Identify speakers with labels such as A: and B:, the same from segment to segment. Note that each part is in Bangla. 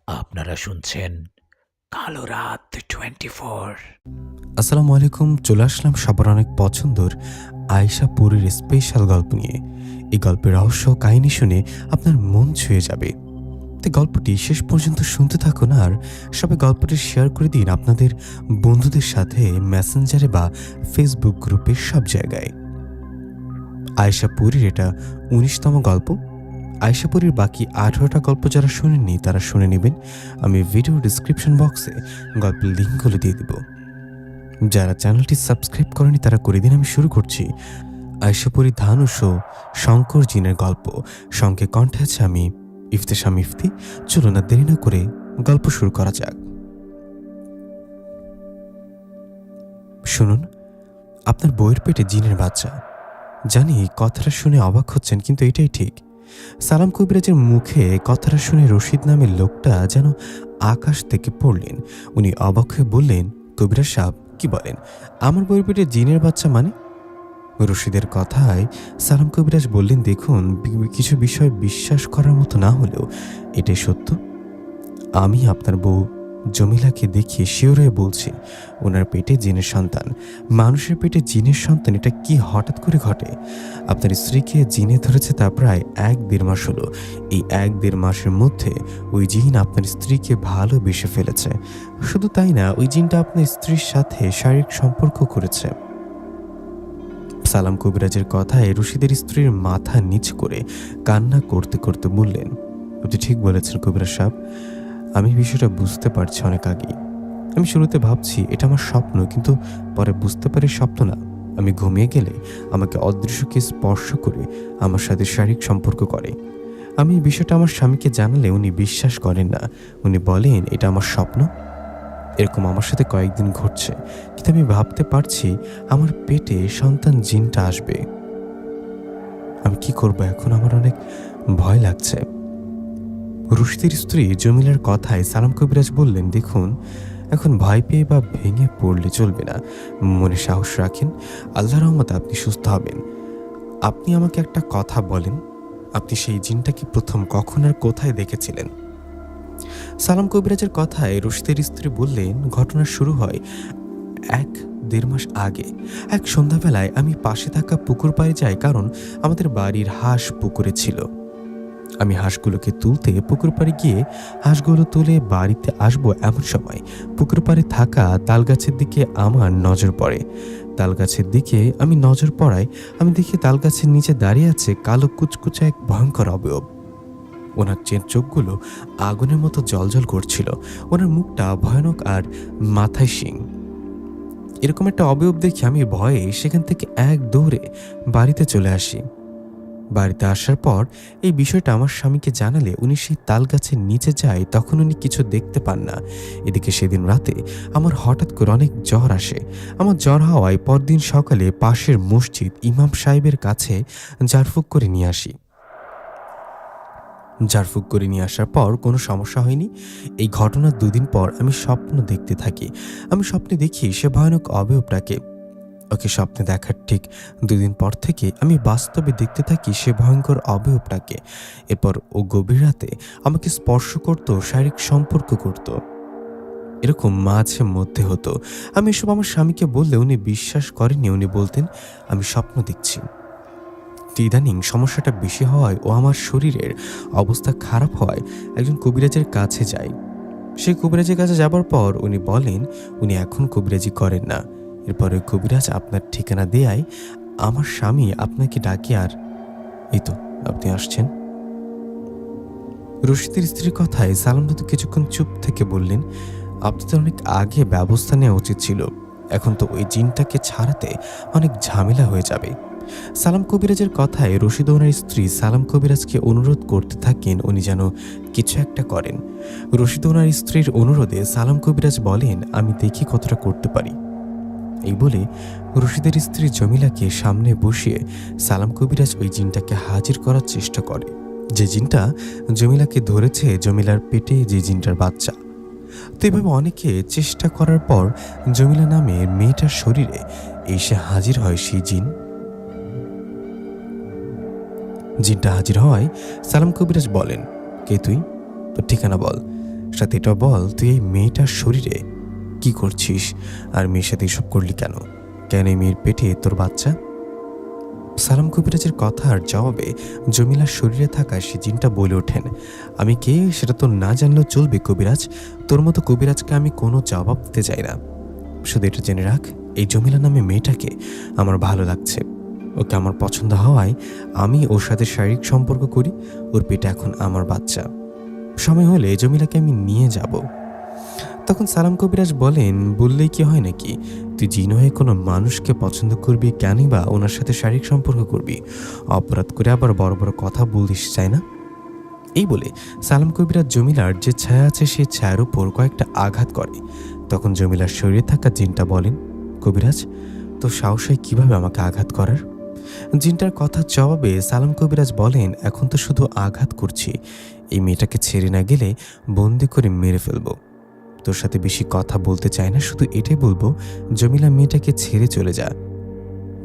A: আপনারা শুনছেন কালো রাত 24।
B: আসসালামু আলাইকুম। চলে আসলাম সবার অনেক পছন্দের আয়েশা পুরীর স্পেশাল গল্প নিয়ে। এই গল্পের রহস্য কাহিনী শুনে আপনার মন ছুঁয়ে যাবে। তো গল্পটি শেষ পর্যন্ত শুনতে থাকুন, আর সবাই গল্পটি শেয়ার করে দিন আপনাদের বন্ধুদের সাথে, মেসেঞ্জারে বা ফেসবুক গ্রুপে, সব জায়গায়। আয়েশা পুরীর এটা ১৯তম গল্প। আয়েশা পুরীর বাকি ১৮টা গল্প যারা শুনেননি তারা শুনে নেবেন। আমি ভিডিও ডিসক্রিপশন বক্সে গল্পের লিঙ্কগুলো দিয়ে দেব। যারা চ্যানেলটি সাবস্ক্রাইব করেনি তারা করে দিন। আমি শুরু করছি আয়েশা পুরী ধানুষ ও শঙ্কর জিনের গল্প। সঙ্গে কণ্ঠে আছে আমি ইফতেশাম ইফতি। চলুন না দেরি না করে গল্প শুরু করা যাক। শুনুন, আপনার বইয়ের পেটে জিনের বাচ্চা। জানি কথাটা শুনে অবাক হচ্ছেন, কিন্তু এটাই ঠিক। সালাম কবিরাজের মুখে কথাটা শুনে রশিদ নামের লোকটা যেন আকাশ থেকে পড়লেন। উনি অবাক হয়ে বললেন, কবিরাজ সাহেব, কি বলেন? আমার বইয়ের পেটে জিনের বাচ্চা মানে? রশিদের কথায় সালাম কবিরাজ বললেন, দেখুন, কিছু বিষয় বিশ্বাস করার মতো না হলেও এটাই সত্য। আমি আপনার বউ জমিলাকে দেখিয়ে শিওর হয়ে বলছি, ওনার পেটে জিনের সন্তান। মানুষের পেটে জিনের সন্তান, এটা কি হঠাৎ করে ঘটে? আপনার স্ত্রীকে জিনে ধরেছে তা প্রায় ১-১.৫ মাস হলো। এই ১-১.৫ মাসের মধ্যে ওই জিন আপনার স্ত্রীকে ভালোবেসে ফেলেছে। শুধু তাই না, ওই জিনটা আপনার স্ত্রীর সাথে শারীরিক সম্পর্ক করেছে। সালাম কবিরাজের কথায় রশিদের স্ত্রীর মাথা নিচ করে কান্না করতে করতে বললেন, আপনি ঠিক বলেছেন কবিরাজ সাহেব, আমি বিষয়টা বুঝতে পারছি অনেক আগেই। আমি শুরুতে ভাবছি এটা আমার স্বপ্ন, কিন্তু পরে বুঝতে পারি স্বপ্ন না। আমি ঘুমিয়ে গেলে আমাকে অদৃশ্যকে স্পর্শ করে আমার সাথে শারীরিক সম্পর্ক করে। আমি এই বিষয়টা আমার স্বামীকে জানালে উনি বিশ্বাস করেন না। উনি বলেন এটা আমার স্বপ্ন। এরকম আমার সাথে কয়েকদিন ঘটছে, কিন্তু আমি ভাবতে পারছি আমার পেটে সন্তান জিনটা আসবে। আমি কি করব এখন? আমার অনেক ভয় লাগছে। রশিদের স্ত্রী জমিলার কথায় সালাম কবিরাজ বললেন, দেখুন, এখন ভয় পেয়ে বা ভেঙে পড়লে চলবে না। মনে সাহস রাখেন, আল্লাহর রহমতে আপনি সুস্থ হবেন। আপনি আমাকে একটা কথা বলেন, আপনি সেই জিনটাকে প্রথম কখন আর কোথায় দেখেছিলেন? সালাম কবিরাজের কথায় রশিদের স্ত্রী বললেন, ঘটনা শুরু হয় ১-১.৫ মাস আগে। এক সন্ধ্যাবেলায় আমি পাশে থাকা পুকুর পাড়ে যাই, কারণ আমাদের বাড়ির হাঁস পুকুরে ছিল। আমি হাঁসগুলোকে তুলতে পুকুর পাড়ে গিয়ে হাঁসগুলো তুলে বাড়িতে আসবো এমন সময় পুকুর পাড়ে থাকা তাল গাছের দিকে আমার নজর পড়ে। তাল গাছের দিকে আমি নজর পড়ায় আমি দেখি তাল গাছের নিচে দাঁড়িয়ে আছে কালো কুচকুচে এক ভয়ঙ্কর অবয়ব। ওনার চোখগুলো আগুনের মতো জ্বলজ্বল করছিল। ওনার মুখটা ভয়ানক আর মাথায় শিং। এরকম একটা অবয়ব দেখে আমি ভয়ে সেখান থেকে এক দৌড়ে বাড়িতে চলে আসি। বাড়িতে আসার পর এই বিষয়টা আমার স্বামীকে জানালে উনি সেই তাল গাছের নিচে যায়, তখন উনি কিছু দেখতে পান না। এদিকে সেদিন রাতে আমার হঠাৎ করে অনেক জ্বর আসে। আমার জ্বর হওয়ায় পরদিন সকালে পাশের মসজিদ ইমাম সাহেবের কাছে ঝাড়ফুঁক করে নিয়ে আসি। ঝাড়ফুঁক করে নিয়ে আসার পর কোনো সমস্যা হয়নি। এই ঘটনার ২ দিন পর আমি স্বপ্ন দেখতে থাকি। আমি স্বপ্নে দেখি সে ভয়ানক অবয়বটাকে। ওকে স্বপ্নে দেখার ঠিক ২ দিন পর থেকে আমি বাস্তবে দেখতে থাকি সে ভয়ঙ্কর অবয়বটাকে। এরপর ও গভীর রাতে আমাকে স্পর্শ করত, শারীরিক সম্পর্ক করত। এরকম মাঝে মধ্যে হতো। আমি এসব আমার স্বামীকে বললে উনি বিশ্বাস করেননি। উনি বলতেন আমি স্বপ্ন দেখছি। ইদানিং সমস্যাটা বেশি হওয়ায় ও আমার শরীরের অবস্থা খারাপ হওয়ায় একজন কবিরাজের কাছে যাই। সেই কবিরাজের কাছে যাবার পর উনি বলেন উনি এখন কবিরাজি করেন না। এরপর ওই কবিরাজ আপনার ঠিকানা দেয়ায় আমার স্বামী আপনাকে ডাকি, আর এই তো আপনি আসছেন। রশিদের স্ত্রীর কথায় সালাম তো কিছুক্ষণ চুপ থেকে বললেন, আপনি তো অনেক আগে ব্যবস্থা নেওয়া উচিত ছিল। এখন তো ওই জিনটাকে ছাড়াতে অনেক ঝামেলা হয়ে যাবে। সালাম কবিরাজের কথায় রশিদ ওনার স্ত্রী সালাম কবিরাজকে অনুরোধ করতে থাকেন উনি যেন কিছু একটা করেন। রশিদ ওনার স্ত্রীর অনুরোধে সালাম কবিরাজ বলেন, আমি দেখি কতটা করতে পারি। এই বলে রশিদের স্ত্রী জমিলাকে সামনে বসিয়ে সালাম কবিরাজ ওই জিনটাকে হাজির করার চেষ্টা করে। যে জিনটা জমিলাকে ধরেছে, জমিলার পেটে যে জিনটার বাচ্চা। তো এভাবে অনেকে চেষ্টা করার পর জমিলা নামে মেয়েটার শরীরে এসে হাজির হয় সেই জিন। জিনটা হাজির হয়। সালাম কবিরাজ বলেন, কে তুই? তোর ঠিকানা বল। সাথে এটা বল, তুই এই মেয়েটার শরীরে কি করছিস, আর মেয়ের সাথে এসব করলি কেন? কেন এই মেয়ের পেটে তোর বাচ্চা? সালাম কবিরাজের কথার জবাবে জমিলার শরীরে থাকা সে জিনটা বলে ওঠেন, আমি কে সেটা তো না জানলেও চলবে কবিরাজ। তোর মতো কবিরাজকে আমি কোনো জবাব দিতে চাই না। শুধু এটা জেনে রাখ, এই জমিলা নামে মেয়েটাকে আমার ভালো লাগছে। ওকে আমার পছন্দ হওয়ায় আমি ওর সাথে শারীরিক সম্পর্ক করি। ওর পেটে এখন আমার বাচ্চা। সময় হলে জমিলাকে আমি নিয়ে যাব। তখন সালাম কবিরাজ বলেন, বললেই কি হয় নাকি? তুই জিন হয়ে কোনো মানুষকে পছন্দ করবি, কেনই বা ওনার সাথে শারীরিক সম্পর্ক করবি? অপরাধ করে আবার বড় বড় কথা বলিস, চাই না? এই বলে সালাম কবিরাজ জমিলার যে ছায়া আছে সেই ছায়ার উপর কয়েকটা আঘাত করে। তখন জমিলার শরীরে থাকা জিনটা বলেন, কবিরাজ, তো সাহস হয় কিভাবে আমাকে আঘাত করার? জিনটার কথার জবাবে সালাম কবিরাজ বলেন, এখন তো শুধু আঘাত করছি, এই মেয়েটাকে ছেড়ে না গেলে বন্দি করে মেরে ফেলবো। তোর সাথে বেশি কথা বলতে চাই না, শুধু এটাই বলবো, জমিলা মেয়েটাকে ছেড়ে চলে যা।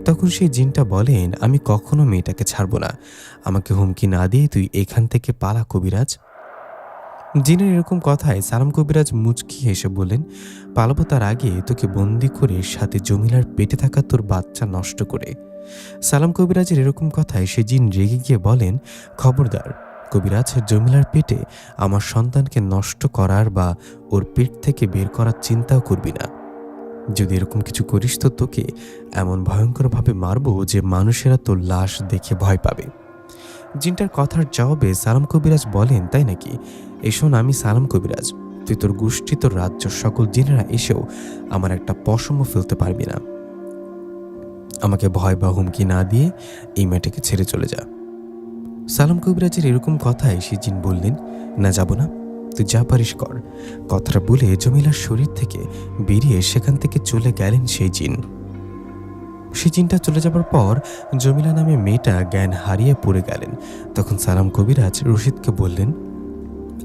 B: তখন সেই জিনটা বলেন, আমি কখনো মেয়েটাকে ছাড়বো না। আমাকে হুমকি না দিয়ে তুই এখান থেকে পালা কবিরাজ। জিনের এরকম কথায় সালাম কবিরাজ মুচকি হেসে বললেন, পালাবো তার আগে তোকে বন্দি করে সাথে জমিলার পেটে থাকা তোর বাচ্চা নষ্ট করে। সালাম কবিরাজের এরকম কথায় সে জিন রেগে গিয়ে বলেন, খবরদার কবিরাজ, জমিলার পেটে আমার সন্তানকে নষ্ট করার বা ওর পেট থেকে বের করার চিন্তাও করবি না। যদি এরকম কিছু করিস তো তোকে এমন ভয়ঙ্করভাবে মারবো যে মানুষেরা তোর লাশ দেখে ভয় পাবে। জিনটার কথার জবাবে সালাম কবিরাজ বলেন, তাই নাকি? এই শোন, আমি সালাম কবিরাজ, তুই তোর গোষ্ঠী, তোর রাজ্য সকল জিনেরা এসেও আমার একটা পশমও ফেলতে পারবি না। আমাকে ভয় বা হুমকি না দিয়ে এই মেয়েটাকে ছেড়ে চলে যা। সালাম কবিরাজের এরকম কথায় সে জিন বললেন, না, যাব না, তুই যা পারিস কর। কথাটা বলে জমিলার শরীর থেকে বেরিয়ে সেখান থেকে চলে গেলেন সেই জিন। সেই জিনটা চলে যাবার পর জমিলা নামে মেয়েটা জ্ঞান হারিয়ে পড়ে গেলেন। তখন সালাম কবিরাজ রশিদকে বললেন,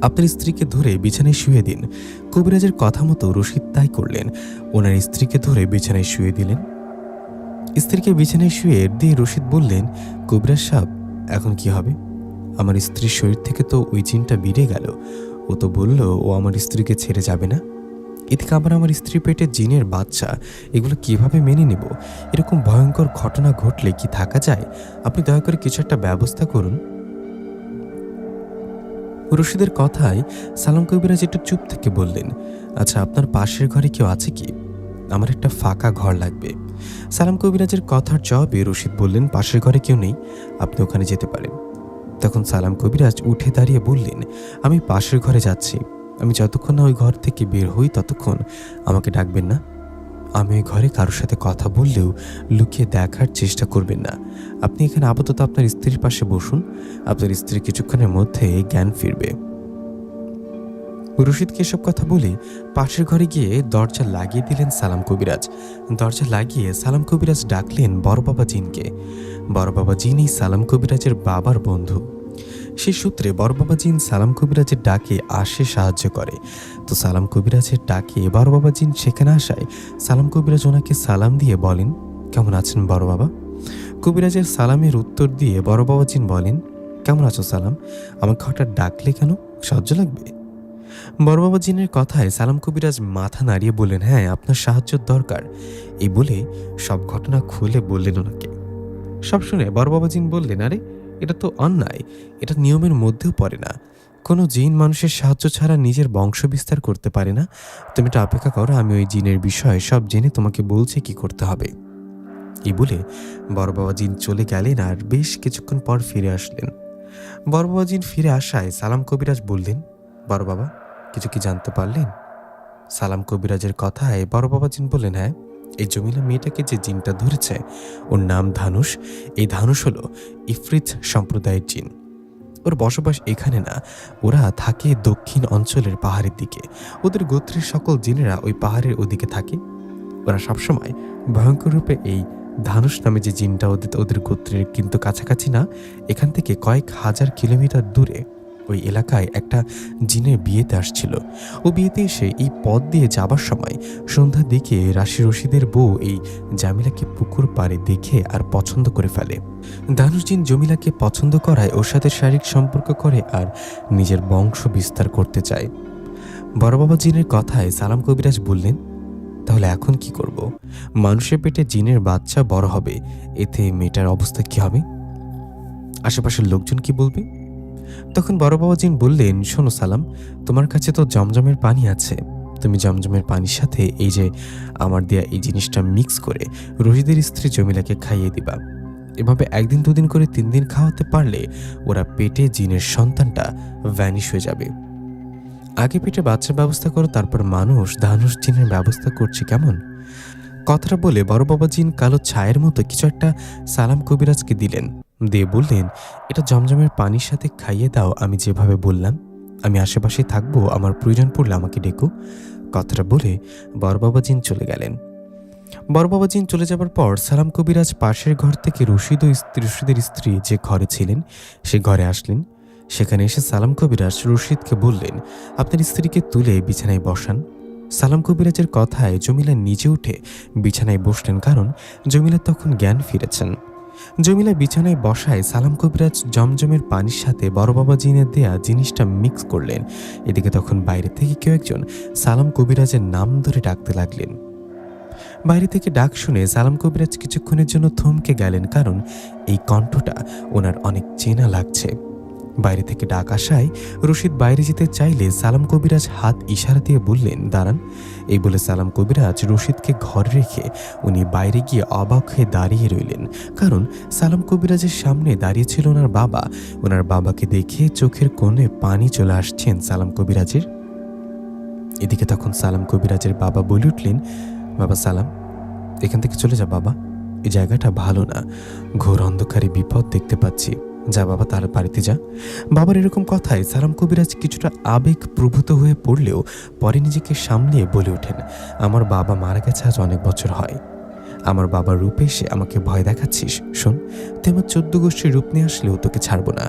B: আপনার স্ত্রীকে ধরে বিছানায় শুয়ে দিন। কবিরাজের কথা মতো রশিদ তাই করলেন। ওনার স্ত্রীকে ধরে বিছানায় শুয়ে দিলেন। স্ত্রীকে বিছানায় শুয়ে দিয়ে রশিদ বললেন, কবিরাজ সাহেব, এখন কি হবে? আমার স্ত্রীর শরীর থেকে তো ওই জিনটা বেরিয়ে গেল। ও তো বলল ও আমার স্ত্রীকে ছেড়ে যাবে না। এদিকে আবার আমার স্ত্রী পেটে জিনের বাচ্চা, এগুলো কিভাবে মেনে নেব? এরকম ভয়ঙ্কর ঘটনা ঘটলে কি থাকা যায়? আপনি দয়া করে কিছু একটা ব্যবস্থা করুন। রশিদের কথায় সালাম কবিরাজ একটু চুপ থেকে বললেন, আচ্ছা, আপনার পাশের ঘরে কেউ আছে কি? আমার একটা ফাঁকা ঘর লাগবে। সালাম কবিরাজের কথার জবাবে রশিদ বললেন, পাশের ঘরে কেউ নেই, আপনি ওখানে যেতে পারেন। তখন সালাম কবিরাজ উঠে দাঁড়িয়ে বললেন, আমি পাশের ঘরে যাচ্ছি। আমি যতক্ষণ না ওই ঘর থেকে বের হই ততক্ষণ আমাকে ডাকবেন না। আমি ওই ঘরে কারোর সাথে কথা বললেও লুকিয়ে দেখার চেষ্টা করবেন না। আপনি এখানে আপাতত আপনার স্ত্রীর পাশে বসুন। আপনার স্ত্রী কিছুক্ষণের মধ্যে জ্ঞান ফিরবে। রশিদকে এসব কথা বলে পাশের ঘরে গিয়ে দরজা লাগিয়ে দিলেন সালাম কবিরাজ। দরজা লাগিয়ে সালাম কবিরাজ ডাকলেন বড় বাবা জিনকে। বড় বাবা জিন এই সালাম কবিরাজের বাবার বন্ধু। সে সূত্রে বড় বাবা জিন সালাম কবিরাজের ডাকে আসে সাহায্য করে। তো সালাম কবিরাজের ডাকে বড় বাবা জিন সেখানে আসায় সালাম কবিরাজ ওনাকে সালাম দিয়ে বলেন, কেমন আছেন বড় বাবা? কবিরাজের সালামের উত্তর দিয়ে বড় বাবা জিন বলেন, কেমন আছো সালাম? আমাকে হঠাৎ ডাকলে কেন? সাহায্য লাগবে? বড় বাবা জিনের কথায় সালাম কবিরাজ মাথা নাড়িয়ে বললেন, হ্যাঁ, আপনার সাহায্যের দরকার। এই বলে সব ঘটনা খুলে বললেন ওনাকে। সব শুনে বড় বাবা জিন বললেন, আরে, এটা তো অন্যায়, এটা নিয়মের মধ্যেও পড়ে না। কোনো জিন মানুষের সাহায্য ছাড়া নিজের বংশ বিস্তার করতে পারে না। তুমি একটু অপেক্ষা করো, আমি ওই জিনের বিষয়ে সব জেনে তোমাকে বলছি কি করতে হবে। এই বলে বড় বাবা জিন চলে গেলেন আর বেশ কিছুক্ষণ পর ফিরে আসলেন। বড় বাবা জিন ফিরে আসায় সালাম কবিরাজ বললেন, বড় বাবা, কিছু কি জানতে পারলেন? সালাম কবিরাজের কথায় বড় বাবা জিন বললেন, হ্যাঁ, এই জমিলা মেয়েটাকে যে জিনটা ধরেছে ওর নাম ধানুষ। এই ধানুষ হলো ইফরিত সম্প্রদায়ের জিন। ওর বসবাস এখানে না, ওরা থাকে দক্ষিণ অঞ্চলের পাহাড়ের দিকে। ওদের গোত্রের সকল জিনেরা ওই পাহাড়ের ওদিকে থাকে। ওরা সবসময় ভয়ঙ্কর রূপে এই ধানুষ নামে যে জিনটা ওদের গোত্রের কিন্তু কাছাকাছি না, এখান থেকে কয়েক হাজার কিলোমিটার দূরে ওই এলাকায় একটা জিনের বিয়েতে আসছিল। ও বিয়েতে এসে এই পথ দিয়ে যাবার সময় সন্ধ্যার দিকে রাশি রশিদের বউ এই জামিলাকে পুকুর পাড়ে দেখে আর পছন্দ করে ফেলে। ধানুষ জিন জমিলাকে পছন্দ করায় ওর সাথে শারীরিক সম্পর্ক করে আর নিজের বংশ বিস্তার করতে চায়। বড় বাবা জিনের কথায় সালাম কবিরাজ বললেন, তাহলে এখন কি করব? মানুষের পেটে জিনের বাচ্চা বড় হবে, এতে মেয়েটার অবস্থা কি হবে? আশেপাশের লোকজন কি বলবে? তখন বড় বাবা জিন বললেন, শোনো সালাম, তোমার কাছে তো জমজমের পানি আছে, তুমি জমজমের পানির সাথে এই যে আমার দেয়া এই জিনিসটা মিক্স করে রশিদের স্ত্রী জমিলাকে খাইয়ে দিবা। এভাবে 1 দিন 2 দিন করে 3 দিন খাওয়াতে পারলে ওরা পেটে জিনের সন্তানটা ভ্যানিশ হয়ে যাবে। আগে পেটে বাচ্চার ব্যবস্থা করো, তারপর মানুষ ধানুষ জিনের ব্যবস্থা করছি, কেমন? কথাটা বলে বড় বাবা জিন কালো ছায়ের মতো কিছু একটা সালাম কবিরাজকে দিলেন, দিয়ে বললেন, এটা জমজমের পানির সাথে খাইয়ে দাও আমি যেভাবে বললাম। আমি আশেপাশে থাকবো, আমার প্রয়োজন পড়লে আমাকে ডেকো। কথাটা বলে বড় বাবা জিন চলে গেলেন। বড় বাবা জিন চলে যাবার পর সালাম কবিরাজ পাশের ঘর থেকে রশিদের স্ত্রী যে ঘরে ছিলেন সে ঘরে আসলেন। সেখানে এসে সালাম কবিরাজ রশিদকে বললেন, আপনার স্ত্রীকে তুলে বিছানায় বসান। সালাম কবিরাজের কথায় জমিলা নিচে উঠে বিছানায় বসলেন, কারণ জমিলা তখন জ্ঞান ফিরেছেন। জমিলা বিছানায় বসায় সালাম কবিরাজ জমজমের পানির সাথে বড় বাবা জিনের দেয়া জিনিসটা মিক্স করলেন। এদিকে তখন বাইরে থেকে কেউ একজন সালাম কবিরাজের নাম ধরে ডাকতে লাগলেন। বাইরে থেকে ডাক শুনে সালাম কবিরাজ কিছুক্ষণের জন্য থমকে গেলেন, কারণ এই কণ্ঠটা ওনার অনেক চেনা লাগছে। বাইরে থেকে ডাক আসায় রশিদ বাইরে যেতে চাইলে সালাম কবিরাজ হাত ইশারা দিয়ে বললেন, দাঁড়ান। এই বলে সালাম কবিরাজ রশিদকে ঘরে রেখে উনি বাইরে গিয়ে অবাক হয়ে দাঁড়িয়ে রইলেন, কারণ সালাম কবিরাজের সামনে দাঁড়িয়ে ছিল ওনার বাবা। ওনার বাবাকে দেখে চোখের কোণে পানি চলে আসছেন সালাম কবিরাজের। এদিকে তখন সালাম কবিরাজের বাবা বলে উঠলেন, বাবা সালাম, এখান থেকে চলে যা বাবা, এই জায়গাটা ভালো না, ঘোর অন্ধকারে বিপদ দেখতে পাচ্ছি, যা বাবা, তার বাড়িতে যা। বাবার এরকম কথায় সালাম কবিরাজ কিছুটা আবেগ প্রভূত হয়ে পড়লেও পরে নিজেকে সামলিয়ে বলে ওঠেন, আমার বাবা মারা গেছে আজ অনেক বছর হয়। আমার বাবার রূপে এসে আমাকে ভয় দেখাচ্ছিস? শোন, তুই আমার 14 গোষ্ঠীর রূপ নিয়ে আসলেও তোকে ছাড়বো না।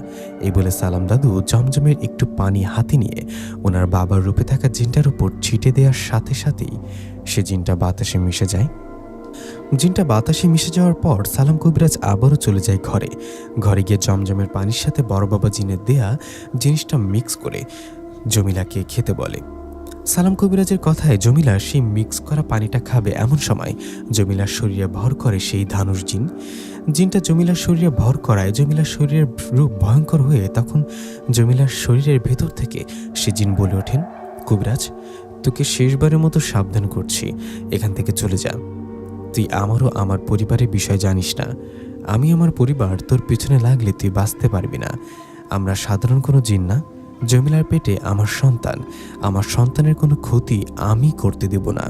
B: এই বলে সালাম দাদু জমজমের একটু পানি হাতে নিয়ে ওনার বাবার রূপে থাকা জিনটার উপর ছিটে দেওয়ার সাথে সাথেই সে জিনটা বাতাসে মিশে যায়। জিনটা বাতাসে মিশে যাওয়ার পর সালাম কবিরাজ আবারও চলে যায় ঘরে। ঘরে গিয়ে জমজমের পানির সাথে বড় বাবা জিনের দেয়া জিনিসটা মিক্স করে জমিলাকে খেতে বলে। সালাম কবিরাজের কথায় জমিলা সেই মিক্স করা পানিটা খাবে, এমন সময় জমিলার শরীরে ভর করে সেই ধানুষ জিন। জিনটা জমিলার শরীরে ভর করায় জমিলার শরীরের রূপ ভয়ঙ্কর হয়ে তখন জমিলার শরীরের ভেতর থেকে সে জিন বলে ওঠেন, কবিরাজ, তোকে শেষবারের মতো সাবধান করছি, এখান থেকে চলে যা। তুই আমারও আমার পরিবারের বিষয় জানিস না। আমি আমার পরিবার তোর পিছনে লাগলে তুই বাঁচতে পারবি না। আমরা সাধারণ কোনো জিন না। জমিলার পেটে আমার সন্তান, আমার সন্তানের কোনো ক্ষতি আমি করতে দেব না।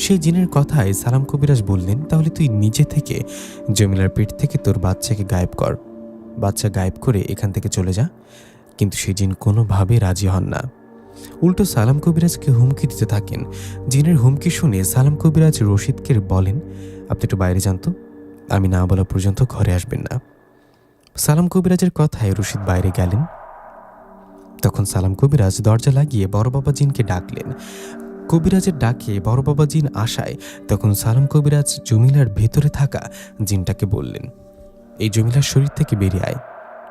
B: সেই জিনের কথায় সালাম কবিরাজ বললেন, তাহলে তুই নিজে থেকে জমিলার পেট থেকে তোর বাচ্চাকে গায়েব কর, বাচ্চা গায়েব করে এখান থেকে চলে যা। কিন্তু সেই জিন কোনোভাবে রাজি হন না, উল্টো সালাম কবিরাজকে হুমকি দিতে থাকেন। জিনের হুমকি শুনে সালাম কবিরাজ রশিদকে বলেন, আপনি একটু বাইরে যান তো, আমি না বলা পর্যন্ত ঘরে আসবেন না। সালাম কবিরাজের কথায় রশিদ বাইরে গেলেন। তখন সালাম কবিরাজ দরজা লাগিয়ে বড় বাবা জিনকে ডাকলেন। কবিরাজের ডাকে বড় বাবা জিন আসায় তখন সালাম কবিরাজ জমিলার ভেতরে থাকা জিনটাকে বললেন, এই জমিলার শরীর থেকে বেরিয়ে আয়।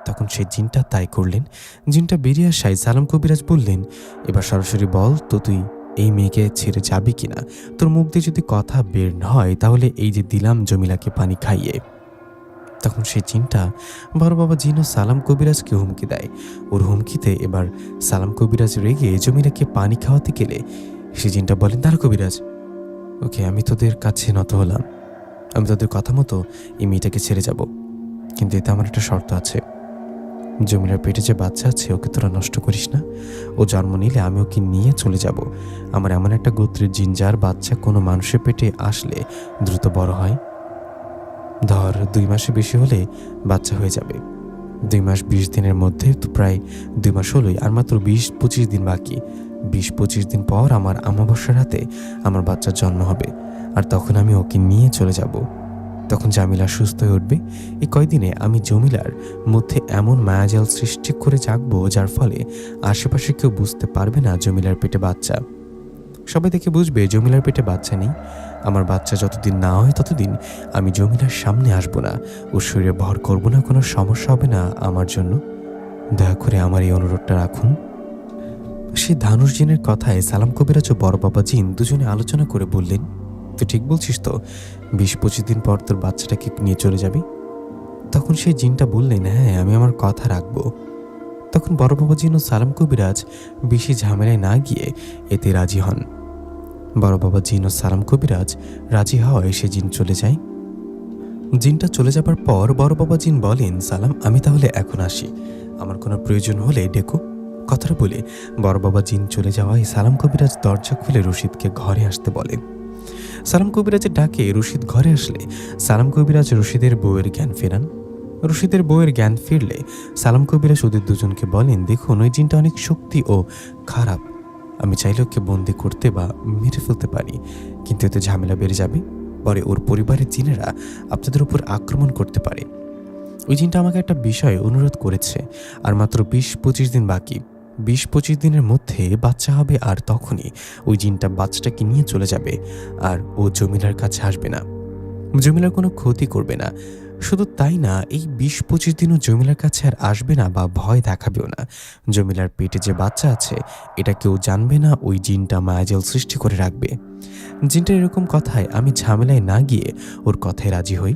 B: তখন সে জিনটা তাই করলেন। জিনটা বেরিয়ে আসায় সালাম কবিরাজ বললেন, এবার সরাসরি বল তো, তুই এই মেয়েকে ছেড়ে যাবি কিনা? তোর মুখ দিয়ে যদি কথা বের হয় তাহলে এই যে দিলাম জমিলাকে পানি খাইয়ে। তখন সেই জিনটা বড় বাবা জিন ও সালাম কবিরাজকে হুমকি দেয়। ওর হুমকিতে এবার সালাম কবিরাজ রেগে জমিলাকে পানি খাওয়াতে গেলে সে জিনটা বলেন, দাঁড়া কবিরাজ, ওকে, আমি তোদের কাছে নত হলাম, আমি তোদের কথা মতো এই মেয়েটাকে ছেড়ে যাব, কিন্তু এতে আমার একটা শর্ত আছে। জমিলার পেটে যে বাচ্চা আছে ওকে তোরা নষ্ট করিস না। ও জন্ম নিলে আমি ওকে নিয়ে চলে যাব। আমার এমন একটা গোত্রের জিন যার বাচ্চা কোনো মানুষের পেটে আসলে দ্রুত বড় হয়। ধর 2 মাসে বেশি হলে বাচ্চা হয়ে যাবে। 2 মাস 20 দিনের মধ্যে তো প্রায় 2 মাস হলোই, আর মাত্র 20-25 দিন বাকি। 20-25 দিন পর আমার অমাবস্যার রাতে আমার বাচ্চার জন্ম হবে, আর তখন আমি ওকে নিয়ে চলে যাব। তখন জামিলা সুস্থ হয়ে উঠবে। এই কয়দিনে আমি জমিলার মধ্যে এমন মায়াজাল সৃষ্টি করে জাগবো যার ফলে আশেপাশে কেউ বুঝতে পারবে না জমিলার পেটে বাচ্চা। সবাই দেখে বুঝবে জমিলার পেটে বাচ্চা নেই। আমার বাচ্চা যতদিন না হয় ততদিন আমি জমিলার সামনে আসবো না, ওর শরীরে ভর করবো না, কোনো সমস্যা হবে না আমার জন্য। দয়া করে আমার এই অনুরোধটা রাখুন। সে ধানুষ জিনের কথায় সালাম কবিরাজ ও বড় বাবা জিন দুজনে আলোচনা করে বললেন, তুই ঠিক বলছিস তো, 20-25 দিন পর তোর বাচ্চাটাকে নিয়ে চলে যাবি? তখন সেই জিনটা বললেন, হ্যাঁ, আমি আমার কথা রাখবো। তখন বড় বাবা জিন ও সালাম কবিরাজ বেশি ঝামেলায় না গিয়ে এতে রাজি হন। বড় বাবা জিন ও সালাম কবিরাজ রাজি হওয়ায় সে জিন চলে যায়। জিনটা চলে যাবার পর বড় বাবা জিন বলেন, সালাম, আমি তাহলে এখন আসি, আমার কোনো প্রয়োজন হলে ডেকো। কথাটা বলে বড় বাবা জিন চলে যাওয়ায় সালাম কবিরাজ দরজা খুলে রশিদকে ঘরে আসতে বলেন। সালাম কবিরাজের ডাকে রশিদ ঘরে আসলে সালাম কবিরাজ রশিদের বউয়ের জ্ঞান ফেরান। রশিদের বউয়ের জ্ঞান ফিরলে সালাম কবিরাজ ওদের দুজনকে বলেন, দেখুন, ওই জিনটা অনেক শক্তি ও খারাপ, আমি চাইলে ওকে বন্দি করতে বা মেরে ফেলতে পারি, কিন্তু এতে ঝামেলা বেড়ে যাবে, পরে ওর পরিবারের জিনেরা আপনাদের উপর আক্রমণ করতে পারে। ওই জিনটা আমাকে একটা বিষয়ে অনুরোধ করেছে, আর মাত্র 20-25 দিন বাকি, 20-25 দিনের মধ্যে বাচ্চা হবে, আর তখনই ওই জিনটা বাচ্চাটাকে নিয়ে চলে যাবে, আর ও জমিলার কাছে আসবে না, জমিলার কোনো ক্ষতি করবে না। শুধু তাই না, এই 20-25 দিনও জমিলার কাছে আর আসবে না বা ভয় দেখাবেও না। জমিলার পেটে যে বাচ্চা আছে এটা কেউ জানবে না, ওই জিনটা মায়াজাল সৃষ্টি করে রাখবে। জিনটার এরকম কথায় আমি ঝামেলায় না গিয়ে ওর কথায় রাজি হই।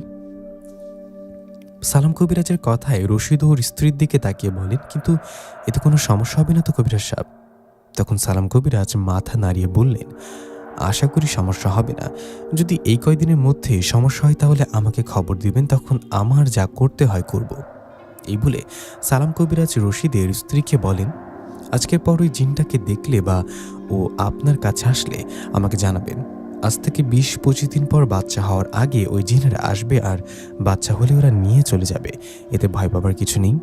B: সালাম কবিরাজের কথায় রশিদ ওর স্ত্রীর দিকে তাকিয়ে বলেন, কিন্তু এতে কোনো সমস্যা হবে না তো কবিরাজ সাহেব? তখন সালাম কবিরাজ মাথা নাড়িয়ে বললেন, আশা করি সমস্যা হবে না। যদি এই কয়দিনের মধ্যে সমস্যা হয় তাহলে আমাকে খবর দিবেন, তখন আমার যা করতে হয় করব। এই বলে সালাম কবিরাজ রশিদের স্ত্রীকে বলেন, আজকের পর ওই জিনটাকে দেখলে বা ও আপনার কাছে আসলে আমাকে জানাবেন। আজ থেকে 20-25 দিন পর বাচ্চা হওয়ার আগে ওই জিনেরা আসবে, আর বাচ্চা হলে ওরা নিয়ে চলে যাবে, এতে ভয় পাবার কিছু নেই।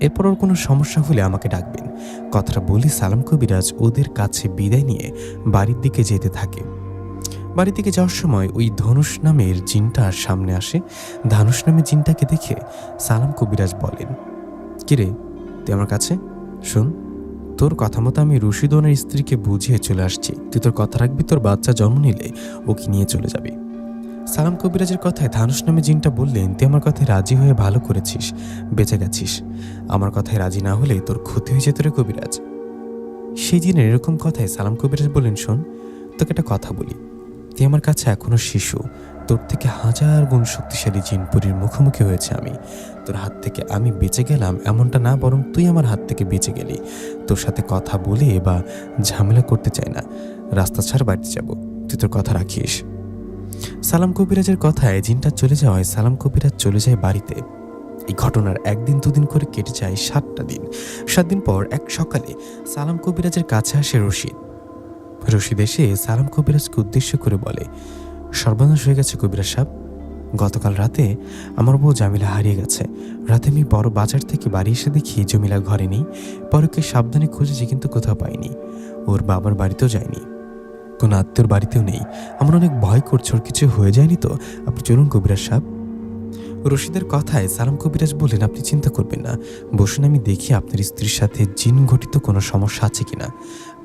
B: এরপর ওর কোনো সমস্যা হলে আমাকে ডাকবেন। কথাটা বলে সালাম কবিরাজ ওদের কাছে বিদায় নিয়ে বাড়ির দিকে যেতে থাকে। বাড়ির দিকে যাওয়ার সময় ওই ধনুষ নামের জিনটার সামনে আসে। ধানুষ নামের জিনটাকে দেখে সালাম কবিরাজ বলেন, কিরে, তুই আমার কাছে শোন, তোর কথা মতো আমি রশিদনের স্ত্রীকে বুঝিয়ে চলে আসছি, তুই তোর কথা রাখবি, তোর বাচ্চা জন্ম নিলে ওকে নিয়ে চলে যাবি। সালাম কবিরাজের কথায় ধানুষ নামে জিনটা বললেন, তুই আমার কথায় রাজি হয়ে ভালো করেছিস, বেঁচে গেছিস, আমার কথায় রাজি না হলে তোর ক্ষতি হয়ে যেত রে কবিরাজ। সেই জিনের এরকম কথায় সালাম কবিরাজ বললেন, শোন, তোকে একটা কথা বলি, তুই আমার কাছে এখনো শিশু, তোর থেকে 1000 গুণ শক্তিশালী জিনপুরীর মুখোমুখি হয়েছে আমি, তোর হাত থেকে আমি বেঁচে গেলাম এমনটা না, বরং তুই আমার হাত থেকে বেঁচে গেলি। তোর সাথে কথা বলে বা ঝামেলা করতে চাই না, রাস্তা ছাড় বাড়িতে যাব, তুই তোর কথা রাখিস। সালাম কবিরাজের কথায় জিনটা চলে যাওয়ায় সালাম কবিরাজ চলে যায় বাড়িতে। এই ঘটনার 1-2 দিন করে কেটে যায় 7টা দিন। 7 দিন পর এক সকালে সালাম কবিরাজের কাছে আসে রশিদ। রশিদ এসে সালাম কবিরাজকে উদ্দেশ্য করে বলে, সর্বনাশ হয়ে গেছে কবিরাজ সাহেব, গতকাল রাতে আমার বউ জামিলা হারিয়ে গেছে। রাতে আমি বড় বাজার থেকে বাড়ি এসে দেখি জমিলা ঘরে নেই। পরে ওকে সাবধানে খুঁজেছি কিন্তু কোথাও পাইনি, ওর বাবার বাড়িতেও যায়নি, কোনো আত্মীয়র বাড়িতেও নেই। আমার অনেক ভয় করছে ওর কিছু হয়ে যায়নি তো? আপনি চলুন কবিরাজ সাহেব। রশিদের কথায় সালাম কবিরাজ বললেন, আপনি চিন্তা করবেন না, বসুন, আমি দেখি আপনার স্ত্রীর সাথে জিন ঘটিত কোনো সমস্যা আছে কিনা।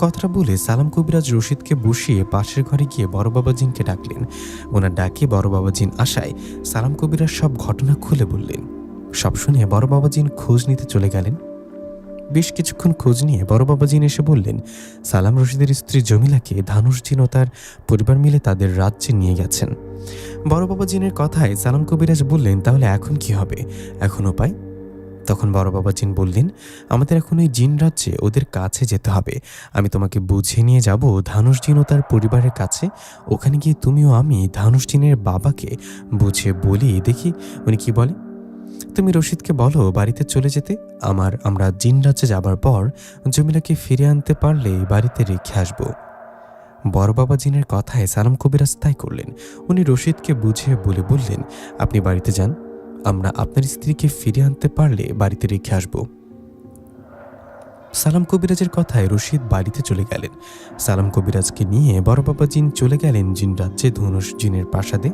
B: কথাটা বলে সালাম কবিরাজ রশিদকে বসিয়ে পাশের ঘরে গিয়ে বড় বাবা জিনকে ডাকলেন। ওনার ডাকে বড় বাবা জিন আসায় সালাম কবিরাজ সব ঘটনা খুলে বললেন। সব শুনে বড় বাবা জিন খোঁজ নিতে চলে গেলেন। বেশ কিছুক্ষণ খোঁজ নিয়ে বড় বাবা জিন এসে বললেন, সালাম রশিদের স্ত্রী জমিলাকে ধানুষ জিন ও তার পরিবার মিলে তাদের রাজ্যে নিয়ে গেছেন। বড় বাবা জিনের কথায় সালাম কবিরাজ বললেন, তাহলে এখন কি হবে, এখন উপায়? তখন বড় বাবা জিন বললেন, আমাদের এখন ওই জিন রাজ্যে ওদের কাছে যেতে হবে। আমি তোমাকে বুঝিয়ে নিয়ে যাব ধানুষ জিন ও তার পরিবারের কাছে। ওখানে গিয়ে তুমিও আমি ধানুষ জিনের বাবাকে বুঝিয়ে বলি, দেখি উনি কি বলে। তুমি রশিদকে বলো বাড়িতে চলে যেতে। আমরা জিন রাজ্যে যাবার পর জমিলাকে ফিরে আনতে পারলে বাড়িতে রেখে আসবো। বড় বাবা জিনের কথায় সালাম কবিরাজ তাই করলেন। উনি রশিদকে বুঝিয়ে বললেন, আপনি বাড়িতে যান, আমরা আপনার স্ত্রীকে ফিরে আনতে পারলে বাড়িতে রেখে আসব। সালাম কবিরাজের কথায় রশিদ বাড়িতে চলে গেলেন। সালাম কবিরাজকে নিয়ে বড় বাবা জিন চলে গেলেন জিন রাজ্যে ধনুষ জিনের প্রাসাদে।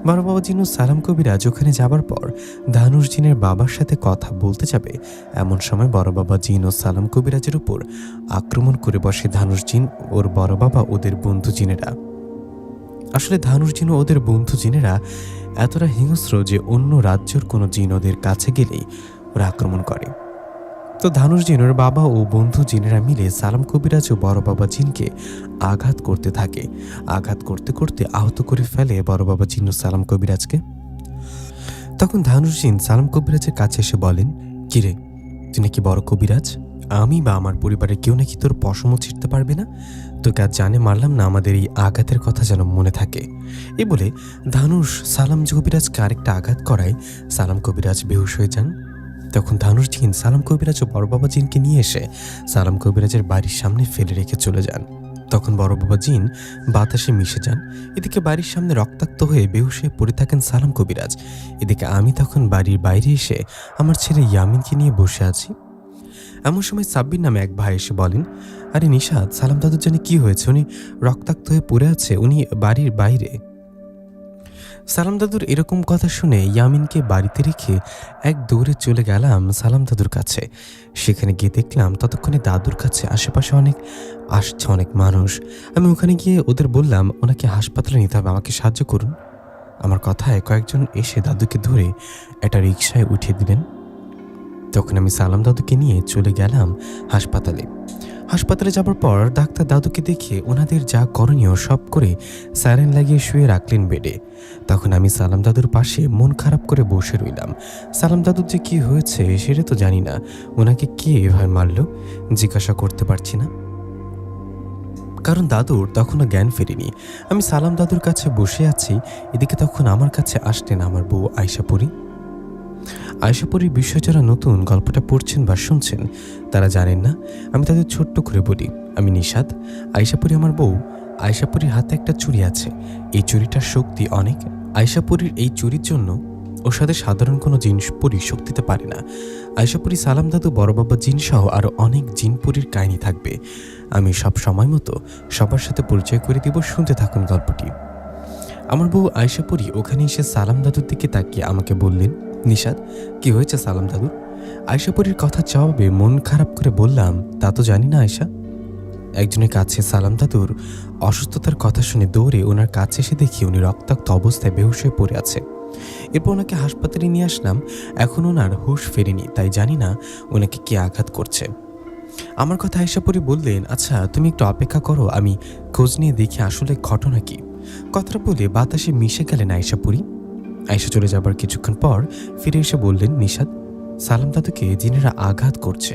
B: বড় বাবা জিন ও সালাম কবিরাজ ওখানে যাবার পর ধানুষ জিনের বাবার সাথে কথা বলতে যাবে, এমন সময় বড় বাবা জিন ও সালাম কবিরাজের উপর আক্রমণ করে বসে ধানুষ জিন, ওর বড় বাবা, ওদের বন্ধু জিনেরা। আসলে ধানুষ জিন ও ওদের বন্ধু জিনেরা এতটা হিংস্র যে অন্য রাজ্যের কোনো জিন ওদের কাছে গেলেই ওরা আক্রমণ করে। তো ধানুষ জিন ওর বাবা ও বন্ধু জিনেরা মিলে সালাম কবিরাজ ও বড় বাবা জিনকে আঘাত করতে থাকে। আঘাত করতে করতে আহত করে ফেলে বড় বাবা জিন ও সালাম কবিরাজকে। তখন ধানুষ জিন সালাম কবিরাজের কাছে এসে বলেন, কিরে, তুই নাকি বড় কবিরাজ, আমি বা আমার পরিবারের কেউ নাকি তোর পশমও ছিঁড়তে পারবে না? তোকে আজ জানে মারলাম না, আমাদের এই আঘাতের কথা যেন মনে থাকে। এ বলে ধানুষ সালাম কবিরাজকে আরেকটা আঘাত করায় সালাম কবিরাজ বেহুশ হয়ে যান। তখন ধানুষ জিন সালাম কবিরাজ ও বড় বাবা জিনকে নিয়ে এসে সালাম কবিরাজের বাড়ির সামনে ফেলে রেখে চলে যান। তখন বড় বাবা জিন বাতাসে মিশে যান। এদিকে বাড়ির সামনে রক্তাক্ত হয়ে বেহুশ হয়ে পড়ে থাকেন সালাম কবিরাজ। এদিকে আমি তখন বাড়ির বাইরে এসে আমার ছেলে ইয়ামিনকে নিয়ে বসে আছি। এমন সময় সাব্বির নামে এক ভাই এসে বলেন, আরে নিশাদ, সালাম দাদুর জানি কি হয়েছে, উনি রক্তাক্ত হয়ে পড়ে আছে, উনি বাড়ির বাইরে। সালাম দাদুর এরকম কথা শুনে ইয়ামিনকে বাড়িতে রেখে এক দৌড়ে চলে গেলাম সালাম দাদুর কাছে। সেখানে গিয়ে দেখলাম ততক্ষণে দাদুর কাছে আশেপাশে অনেক মানুষ। আমি ওখানে গিয়ে ওদের বললাম, ওনাকে হাসপাতালে নিতে হবে, আমাকে সাহায্য করুন। আমার কথায় কয়েকজন এসে দাদুকে ধরে একটা রিকশায় উঠিয়ে দিলেন। তখন আমি সালাম দাদুকে নিয়ে চলে গেলাম হাসপাতালে। হাসপাতালে যাবার পর ডাক্তার দাদুকে দেখে ওনাদের যা করণীয় সব করে স্যালাইন লাগিয়ে শুয়ে রাখলেন বেডে। তখন আমি সালাম দাদুর পাশে মন খারাপ করে বসে রইলাম। সালাম দাদুর যে কি হয়েছে সেটা তো জানি না, ওনাকে কে এভাবে মারল জিজ্ঞাসা করতে পারছি না, কারণ দাদুর তখনও জ্ঞান ফেরেনি। আমি সালাম দাদুর কাছে বসে আছি। এদিকে তখন আমার কাছে আসলেন আমার বউ আয়শাপুরী। আয়শাপুরীর বিষয় যারা নতুন গল্পটা পড়ছেন বা শুনছেন তারা জানেন না, আমি তাদের ছোট্ট করে বলি, আমি নিশাদ। আয়শাপুরী আমার বউ। আয়শাপুরীর হাতে একটা চুড়ি আছে, এই চুড়িটার শক্তি অনেক। আয়শাপুরীর এই চুরির জন্য ওর সাথে সাধারণ কোনো জিনপুরী শক্তি দিতে পারে না। আয়শাপুরী, সালাম দাদু, বড় বাবা জিন সহ আরও অনেক জিনপুরীর কাহিনী থাকবে। আমি সব সময় মতো সবার সাথে পরিচয় করে দিব, শুনতে থাকুন গল্পটি। আমার বউ আয়শাপুরী ওখানে এসে সালাম দাদুর দিকে তাকিয়ে আমাকে বললেন, নিশাদ, কি হয়েছে সালাম দাদুর? আয়শাপুরীর কথা জবাবে মন খারাপ করে বললাম, তা তো জানি না আয়শা। একজনের কাছে সালাম দাদুর অসুস্থতার কথা শুনে দৌড়ে ওনার কাছে এসে দেখি উনি রক্তাক্ত অবস্থায় বেহুশ হয়ে পড়ে আছে। এরপর ওনাকে হাসপাতালে নিয়ে আসলাম। এখন ওনার হুঁশ ফেরেনি, তাই জানি না ওনাকে কে আঘাত করছে। আমার কথা আয়শাপুরী বললেন, আচ্ছা তুমি একটু অপেক্ষা করো, আমি খোঁজ নিয়ে দেখি আসলে ঘটনা কি। কথাটা বলে বাতাসে মিশে গেলেন আয়শাপুরী। আয়শা চলে যাবার কিছুক্ষণ পর ফিরে এসে বললেন, নিশাদ, সালাম দাদুকে জিনেরা আঘাত করছে,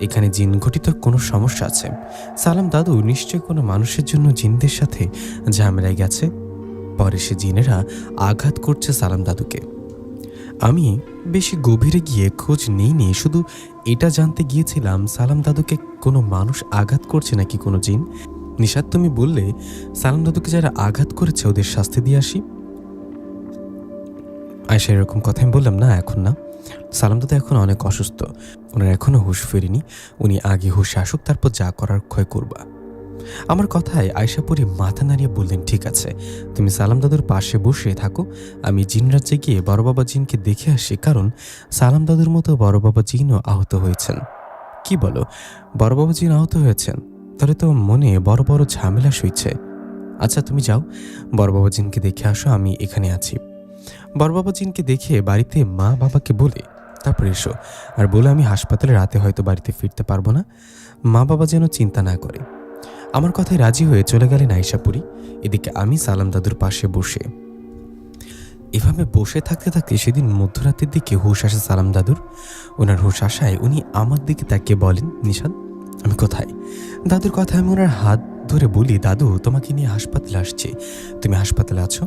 B: এখানে জিন ঘটিত কোনো সমস্যা আছে। সালাম দাদু নিশ্চয় কোনো মানুষের জন্য জিনদের সাথে ঝামেলায় গেছে, পরে সে জিনেরা আঘাত করছে সালাম দাদুকে। আমি বেশি গভীরে গিয়ে খোঁজ নিইনি, শুধু এটা জানতে গিয়েছিলাম সালাম দাদুকে কোনো মানুষ আঘাত করছে নাকি কোনো জিন। নিশাদ, তুমি বললে সালাম দাদুকে যারা আঘাত করেছে ওদের শাস্তি দিয়ে আসি। আয়শা, এরকম কথা আমি বললাম না, এখন না। সালাম দাদু এখন অনেক অসুস্থ, ওনার এখনও হুঁশ ফেরেনি, উনি আগে হুঁশে আসুক, তারপর যা করার ক্ষয় করবা। আমার কথায় আয়শাপুরী মাথা নাড়িয়ে বললেন, ঠিক আছে, তুমি সালাম দাদুর পাশে বসে থাকো, আমি জিন রাজ্যে গিয়ে বড় বাবা জিনকে দেখে আসি, কারণ সালাম দাদুর মতো বড় বাবা জিনও আহত হয়েছেন। কি বলো, বড় বাবা জিন আহত হয়েছেন? তাহলে তো মনে বড় বড় ঝামেলা সইছে। আচ্ছা তুমি যাও, বড় বাবা জিনকে দেখে আসো, আমি এখানে আছি। বড় বাবা জিনকে দেখে বাড়িতে মা বাবাকে বলে তারপর এসো, আর বলে আমি হাসপাতালে রাতে হয়তো বাড়িতে ফিরতে পারবো না, মা বাবা যেন চিন্তা না করে। আমার কথায় রাজি হয়ে চলে গেলেন আয়শাপুরী। এদিকে আমি সালাম দাদুর পাশে বসে। এভাবে বসে থাকতে থাকতে সেদিন মধ্যরাতের দিকে হুঁশ আসে সালাম দাদুর। ওনার হুঁশ আসায় উনি আমার দিকে তাকিয়ে বলেন, নিশাদ, আমি কোথায়? দাদুর কথা আমি ওনার হাত ধরে বলি, দাদু তোমাকে নিয়ে হাসপাতালে আসছি, তুমি হাসপাতালে আছো,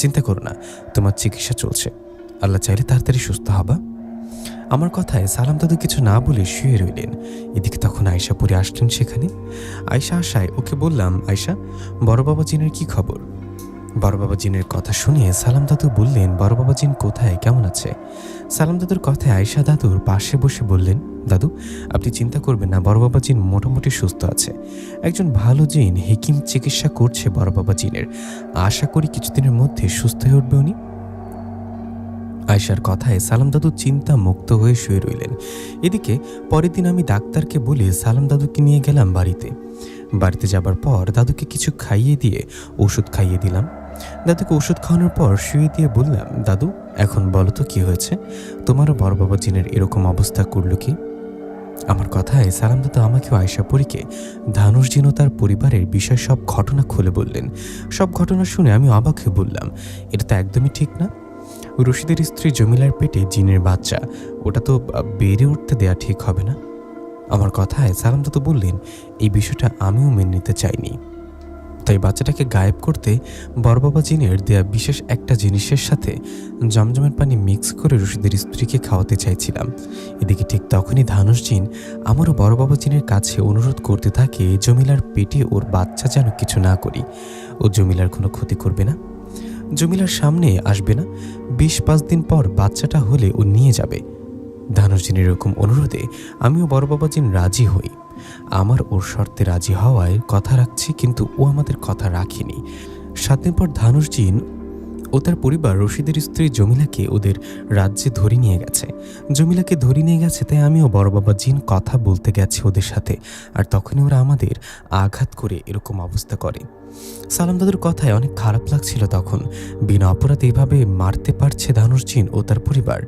B: চিন্তা করো না, তোমার চিকিৎসা চলছে, আল্লাহ চাইলে তাড়াতাড়ি সুস্থ হবা। আমার কথায় সালাম দাদু কিছু না বলে শুয়ে রইলেন। এদিকে তখন আয়শাপুরী আসলেন সেখানে। আয়শা আসায় ওকে বললাম, আয়শা, বড় বাবা জিনের কি খবর? বড় বাবা জিনের কথা শুনে সালাম দাদু বললেন, বড় বাবা জিন কোথায়, কেমন আছে? সালাম দাদুর কথায় আয়শা দাদুর পাশে বসে বললেন, দাদু আপনি চিন্তা করবেন না, বড় বাবা জিন মোটামুটি সুস্থ আছে, একজন ভালো জিন হেকিম চিকিৎসা করছে বড় বাবা জিনের, আশা করি কিছুদিনের মধ্যে সুস্থ হয়ে উঠবে উনি। আয়শার কথায় সালাম দাদু চিন্তা মুক্ত হয়ে শুয়ে রইলেন। এদিকে পরের দিন আমি ডাক্তারকে বলে সালাম দাদুকে নিয়ে গেলাম বাড়িতে। বাড়িতে যাবার পর দাদুকে কিছু খাইয়ে দিয়ে ওষুধ খাইয়ে দিলাম। দাদুকে ওষুধ খাওয়ানোর পর শুয়ে দিয়ে বললাম, দাদু এখন বলো তো কি হয়েছে, তোমারও বড় বাবা জিনের এরকম অবস্থা করলো কি? আমার কথায় সালাম দাদু আমাকেও আয়শা পরীকে ধানুষ জিন ও তার পরিবারের বিষয় সব ঘটনা খুলে বললেন। সব ঘটনা শুনে আমি অবাক হয়ে বললাম, এটা তো একদমই ঠিক না। রশিদের স্ত্রী জমিলার পেটে জিনের বাচ্চা, ওটা তো বেড়ে উঠতে দেয়া ঠিক হবে না। আমার কথায় সালাম দাদু বললেন, এই বিষয়টা আমিও মেনে নিতে চাইনি, তাই বাচ্চাটাকে গায়েব করতে বড়বাবা জিনের দেয়া বিশেষ একটা জিনিসের সাথে জমজমের পানি মিক্স করে রশিদের স্ত্রীকে খাওয়াতে চাইছিলাম। এদিকে ঠিক তখনই ধানুষ জিন আমারও বড়বাবা জিনের কাছে অনুরোধ করতে থাকে জমিলার পেটে ওর বাচ্চা যেন কিছু না করি, ও জমিলার কোনো ক্ষতি করবে না, জমিলার সামনে আসবে না, ২০-৫ দিন পর বাচ্চাটা হলে ও নিয়ে যাবে। ধানুষ জিনের এরকম অনুরোধে আমিও বড়বাবা জিন রাজি হই। আমার ওর শর্তে রাজি হওয়ায় কথা রাখছি, কিন্তু ও আমাদের কথা রাখেনি। ৭ দিন পর ধানুষ জিন ও তার পরিবার রশিদের স্ত্রী জমিলাকে ওদের রাজ্যে ধরে নিয়ে গেছে। জমিলাকে ধরে নিয়ে গেছে, তাই আমিও বড়বাবা জিন কথা বলতে গেছি ওদের সাথে, আর তখনই ওরা আমাদের আঘাত করে এরকম অবস্থা করে। সালাম দাদুর কথায় অনেক খারাপ লাগছিল তখন, বিনা অপরাধে এভাবে মারতে পারছে ধানুষ জিন ও তার পরিবার।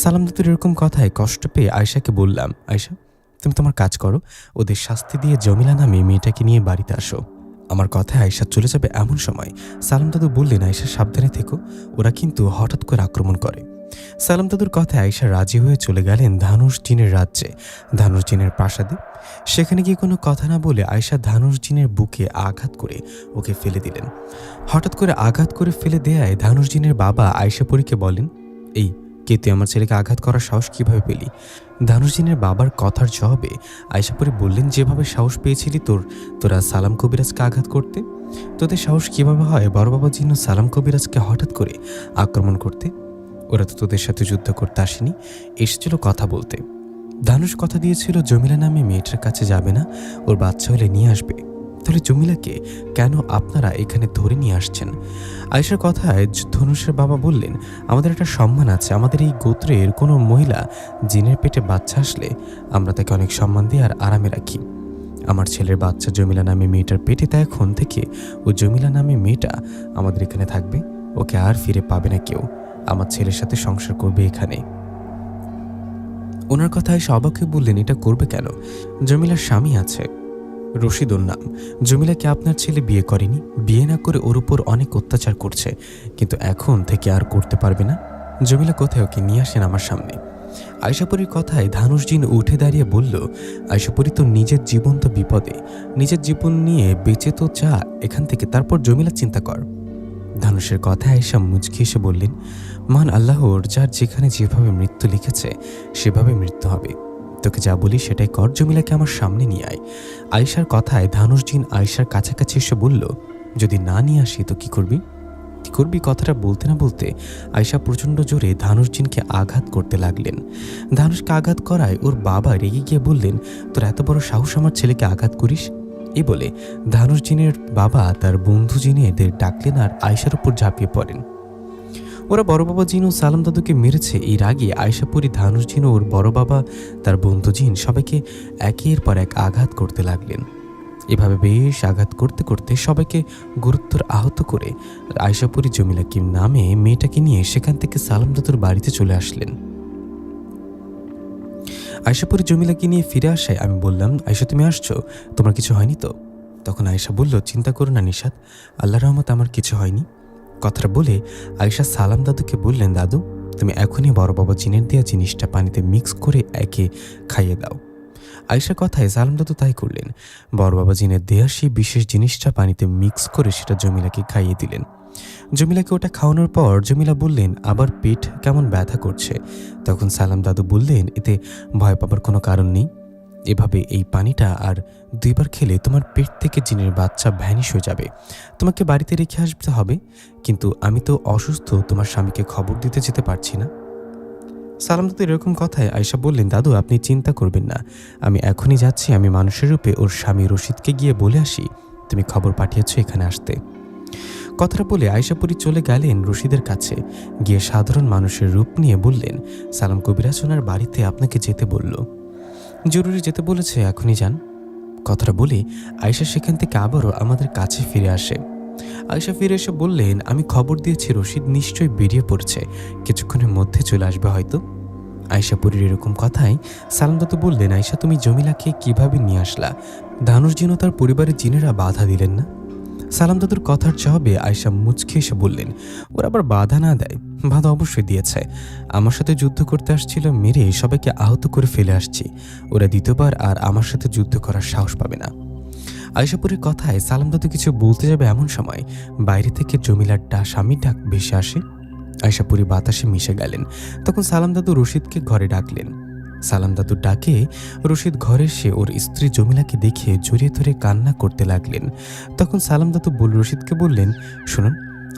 B: সালাম দাদুর এরকম কথায় কষ্ট পেয়ে আয়শাকে বললাম, আয়শা তুমি তোমার কাজ করো, ওদের শাস্তি দিয়ে জমিলা নামে মেয়েটাকে নিয়ে বাড়িতে আসো। আমার কথায় আয়শা চলে যাবে এমন সময় সালাম দাদু বললেন, আয়শা সাবধানে থেকো, ওরা কিন্তু হঠাৎ করে আক্রমণ করে। সালাম দাদুর কথায় আয়শা রাজি হয়ে চলে গেলেন ধানুষ জিনের রাজ্যে, ধানুষ জিনের প্রাসাদে। সেখানে গিয়ে কোনো কথা না বলে আয়শা ধানুষ জিনের বুকে আঘাত করে ওকে ফেলে দিলেন। হঠাৎ করে আঘাত করে ফেলে দেয়ায় ধানুষ জিনের বাবা আয়শা পরীকে বলেন, এই কে তুই, আমার ছেলেকে আঘাত করার সাহস কিভাবে পেলি? ধানুষ জিনের বাবার কথার জবাবে আয়শা পরী বললেন, যেভাবে সাহস পেয়েছিলি তোরা সালাম কবিরাজকে আঘাত করতে, তোদের সাহস কিভাবে হয় বড় বাবা জিন সালাম কবিরাজকে হঠাৎ করে আক্রমণ করতে? ওরা তো তোদের সাথে যুদ্ধ করতে আসেনি, এসেছিল কথা বলতে। ধানুষ কথা দিয়েছিল জমিলা নামে মেয়েটার কাছে যাবে না, ওর বাচ্চা হলে নিয়ে আসবে। তাহলে জমিলাকে কেন আপনারা এখানে ধরে নিয়ে আসছেন? আয়েশার কথায় ধনুষের বাবা বললেন, আমাদের একটা সম্মান আছে, আমাদের এই গোত্রের কোনো মহিলা জিনের পেটে বাচ্চা আসলে আমরা তাকে অনেক সম্মান দিই আর আরামে রাখি। আমার ছেলের বাচ্চা জমিলা নামে মেয়েটার পেটে, তাই এখন থেকে ও জমিলা নামে মেয়েটা আমাদের এখানে থাকবে, ওকে আর ফিরে পাবে না কেউ, আমার ছেলের সাথে সংসার করবে এখানে। ওনার কথায় অবাক হয়ে বললেন, এটা করবে কেন? জমিলার স্বামী আছে, রশিদ ওর নাম। জমিলাকে আপনার ছেলে বিয়ে করেনি, বিয়ে না করে ওর উপর অনেক অত্যাচার করছে, কিন্তু এখন থেকে আর করতে পারবে না। জমিলা কোথায়, ওকে নিয়ে আসেন আমার সামনে। আয়শাপুরীর কথায় ধানুষ জিন উঠে দাঁড়িয়ে বলল, আয়শাপুরী তো নিজের জীবন তো বিপদে, নিজের জীবন নিয়ে বেঁচে তো যা এখান থেকে, তারপর জমিলা চিন্তা কর। ধানুষের কথায় আয়শা মুচকি এসে বললেন, মহান আল্লাহর যার যেখানে যেভাবে মৃত্যু লিখেছে সেভাবে মৃত্যু হবে, তোকে যা বলি সেটাই কর, জমিলাকে আমার সামনে নিয়ে আয়। আয়শার কথায় ধানুষ জিন আয়শার কাছাকাছি এসে বলল, যদি না নিয়ে আসি তো কি করবি? কি করবি কথাটা বলতে না বলতে আয়শা প্রচণ্ড জোরে ধানুষ জিনকে আঘাত করতে লাগলেন। ধানুষকে আঘাত করায় ওর বাবা রেগে গিয়ে বললেন, তোর এত বড় সাহস আমার ছেলেকে আঘাত করিস? এই বলে ধানুষ জিনের বাবা তার বন্ধু জিনেদের ডাকলেন আর আয়শার উপর ঝাঁপিয়ে পড়েন। ওরা বড় বাবা জিন ও সালাম দাদুকে মেরেছে, এর আগে আয়শাপুরী ধানুষ জিন ওর বড় বাবা তার বন্ধু জিন সবাইকে একের পর এক আঘাত করতে লাগলেন। এভাবে বেশ আঘাত করতে করতে সবাইকে গুরুত্বর আহত করে আয়শাপুরী জমিলাকে নামে মেয়েটাকে নিয়ে সেখান থেকে সালাম দাদুর বাড়িতে চলে আসলেন। আয়শাপুরী জমিলাকে নিয়ে ফিরে আসায় আমি বললাম, আয়শা তুমি আসছো, তোমার কিছু হয়নি তো? তখন আয়শা বলল, চিন্তা করো না নিশাত, আল্লাহর রহমত আমার কিছু হয়নি। কথাটা বলে আয়শা সালাম দাদুকে বললেন, দাদু তুমি এখনই বড় বাবা জিনের দেওয়া জিনিসটা পানিতে মিক্স করে একে খাইয়ে দাও। আয়শার কথায় সালাম দাদু তাই করলেন। বড় বাবা জিনের দেয়া সেই বিশেষ জিনিসটা পানিতে মিক্স করে সেটা জমিলাকে খাইয়ে দিলেন। জমিলাকে ওটা খাওয়ানোর পর জমিলা বললেন, আবার পেট কেমন ব্যথা করছে। তখন সালাম দাদু বললেন, এতে ভয় পাবার কোনো কারণ নেই, এভাবে এই পানিটা আর 2 বার খেলে তোমার পেট থেকে জিনের বাচ্চা ভ্যানিশ হয়ে যাবে, তোমাকে বাড়িতে রেখে আসতে হবে, কিন্তু আমি তো অসুস্থ, তোমার স্বামীকে খবর দিতে যেতে পারছি না। সালাম দাদু এরকম কথায় আয়শা বললেন, দাদু আপনি চিন্তা করবেন না, আমি এখনই যাচ্ছি, আমি মানুষের রূপে ওর স্বামী রশিদকে গিয়ে বলে আসি তুমি খবর পাঠিয়েছ এখানে আসতে। কথাটা বলে আয়শাপুরী চলে গেলেন রশিদের কাছে, গিয়ে সাধারণ মানুষের রূপ নিয়ে বললেন, সালাম কবিরাজ ওনার বাড়িতে আপনাকে যেতে বলল, জরুরি যেতে বলেছে, এখনই যান। কথাটা বলে আয়শা সেখান থেকে আবারও আমাদের কাছে ফিরে আসে। আয়শা ফিরে এসে বললেন, আমি খবর দিয়েছি রশিদ নিশ্চয়ই বেরিয়ে পড়ছে, কিছুক্ষণের মধ্যে চলে আসবে হয়তো। আয়শাপুরীর এরকম কথায় সালাম দাদু বললেন, আয়শা তুমি জমিলাকে কিভাবে নিয়ে আসলা? ধানুষ জিন ও তার পরিবারের জিনেরা বাধা দিলেন না? সালাম দাদুর কথার জবাবে আয়শা মুচকে এসে বললেন, ওরা আবার বাধা না দেয়? বাধা অবশ্যই দিয়েছে। আমার সাথে যুদ্ধ করতে আসছিল, মেরে সবাইকে আহত করে ফেলে আসছি। ওরা দ্বিতীয়বার আর আমার সাথে যুদ্ধ করার সাহস পাবে না। আয়শাপুরের কথায় সালাম দাদু কিছু বলতে যাবে এমন সময় বাইরে থেকে জমিলার স্বামীর ডাক ভেসে আসে। আয়শাপুরি বাতাসে মিশে গেলেন। তখন সালাম দাদু রশিদকে ঘরে ডাকলেন। সালাম দাদুর ডাকে রশিদ ঘরে এসে ওর স্ত্রী জমিলাকে দেখে জড়িয়ে ধরে কান্না করতে লাগলেন। তখন সালাম দাদু রশিদকে বললেন, শুনুন,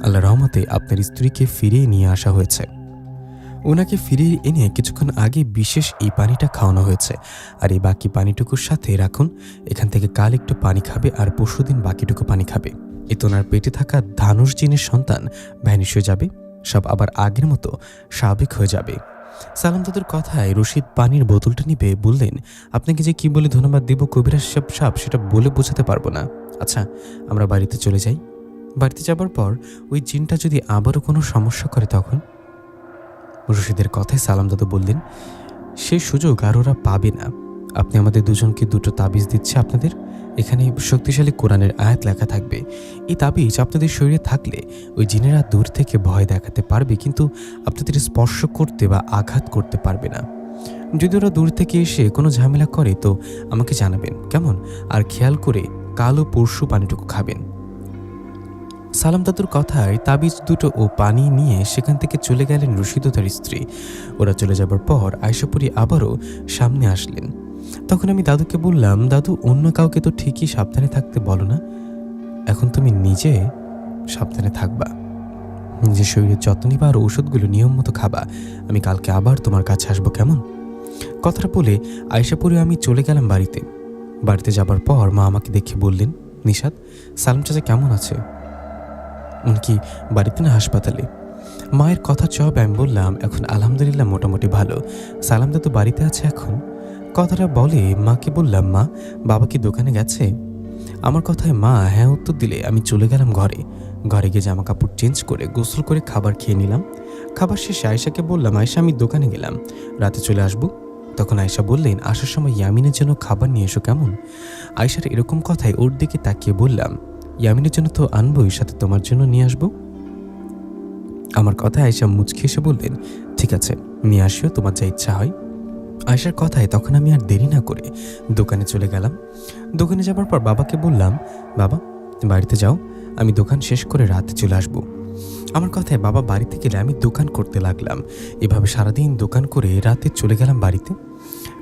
B: আল্লাহ রহমতে আপনার স্ত্রীকে ফিরিয়ে নিয়ে আসা হয়েছে। ওনাকে ফিরিয়ে এনে কিছুক্ষণ আগে বিশেষ এই পানিটা খাওয়ানো হয়েছে, আর এই বাকি পানিটুকুর সাথে রাখুন। এখান থেকে কাল একটু পানি খাবে আর পরশুদিন বাকিটুকু পানি খাবে। এতে ওনার পেটে থাকা ধানুষ জিনের সন্তান ভ্যানিশ হয়ে যাবে, সব আবার আগের মতো স্বাভাবিক হয়ে যাবে। সালাম দাদুর কথায় রশিদ পানির বোতলটা নিবে বললেন, আপনাকে যে কি বলে ধন্যবাদ দিব কবিরাজ সাহেব সেটা বলে বোঝাতে পারবো না। আচ্ছা, আমরা বাড়িতে চলে যাই। বাড়িতে যাবার পর ওই জিনটা যদি আবারও কোনো সমস্যা করে তখন? রশিদের কথায় সালাম দাদু বললেন, সেই সুযোগ আর ওরা পাবে না। আপনি আমাদের দুজনকে দুটো তাবিজ দিচ্ছে আপনাদের। এখানে শক্তিশালী কোরআনের আয়াত লেখা থাকবে। এই তাবিজ আপনাদের শরীরে থাকলে ওই জিনেরা দূর থেকে ভয় দেখাতে পারবে, কিন্তু আপনাদের স্পর্শ করতে বা আঘাত করতে পারবে না। যদি ওরা দূর থেকে এসে কোনো ঝামেলা করে তো আমাকে জানাবেন, কেমন? আর খেয়াল করে কাল ও পরশু পানিটুকু খাবেন। সালাম দাদুর কথায় তাবিজ দুটো ও পানি নিয়ে সেখান থেকে চলে গেলেন রশিদ ও তার স্ত্রী। ওরা চলে যাবার পর আয়শাপুরী আবারও সামনে আসলেন। তখন আমি দাদুকে বললাম, দাদু, অন্য কাউকে তো ঠিকই সাবধানে থাকতে বলো না, এখন তুমি নিজে সাবধানে থাকবা, নিজের শরীরের যত্ন নিবা আর ওষুধগুলো নিয়ম মতো খাবা। আমি কালকে আবার তোমার কাছে আসবো, কেমন? কথাটা বলে আয়শাপুরী আমি চলে গেলাম বাড়িতে। বাড়িতে যাবার পর মা আমাকে দেখে বললেন, নিশাত, সালাম চাচা কেমন আছে? উনি কি বাড়িতে না হাসপাতালে? মায়ের কথা জবাবে আমি বললাম, এখন আলহামদুলিল্লাহ মোটামুটি ভালো। সালাম দাদু বাড়িতে আছে এখন। কথাটা বলে মাকে বললাম, মা, বাবা কি দোকানে গেছে? আমার কথায় মা হ্যাঁ উত্তর দিলে আমি চলে গেলাম ঘরে। ঘরে গিয়ে জামা কাপড় চেঞ্জ করে গোসল করে খাবার খেয়ে নিলাম। খাবার শেষে আয়শাকে বললাম, আয়শা, আমি দোকানে গেলাম, রাতে চলে আসবো। তখন আয়শা বললেন, আসার সময় ইয়ামিনের জন্য খাবার নিয়ে এসো, কেমন? আয়শার এরকম কথায় ওর দিকে তাকিয়ে বললাম, ইয়ামিনের জন্য তো আনবোই, সাথে তোমার জন্য নিয়ে আসবো। আমার কথায় আয়শা মুচকি এসে বললেন, ঠিক আছে, নিয়ে আসিও, তোমার যা ইচ্ছা হয়। আয়শার কথায় তখন আমি আর দেরি না করে দোকানে চলে গেলাম। দোকানে যাবার পর বাবাকে বললাম, বাবা, বাড়িতে যাও, আমি দোকান শেষ করে রাতে চলে আসবো। আমার কথায় বাবা বাড়িতে গেলে আমি দোকান করতে লাগলাম। এভাবে সারাদিন দোকান করে রাতে চলে গেলাম বাড়িতে।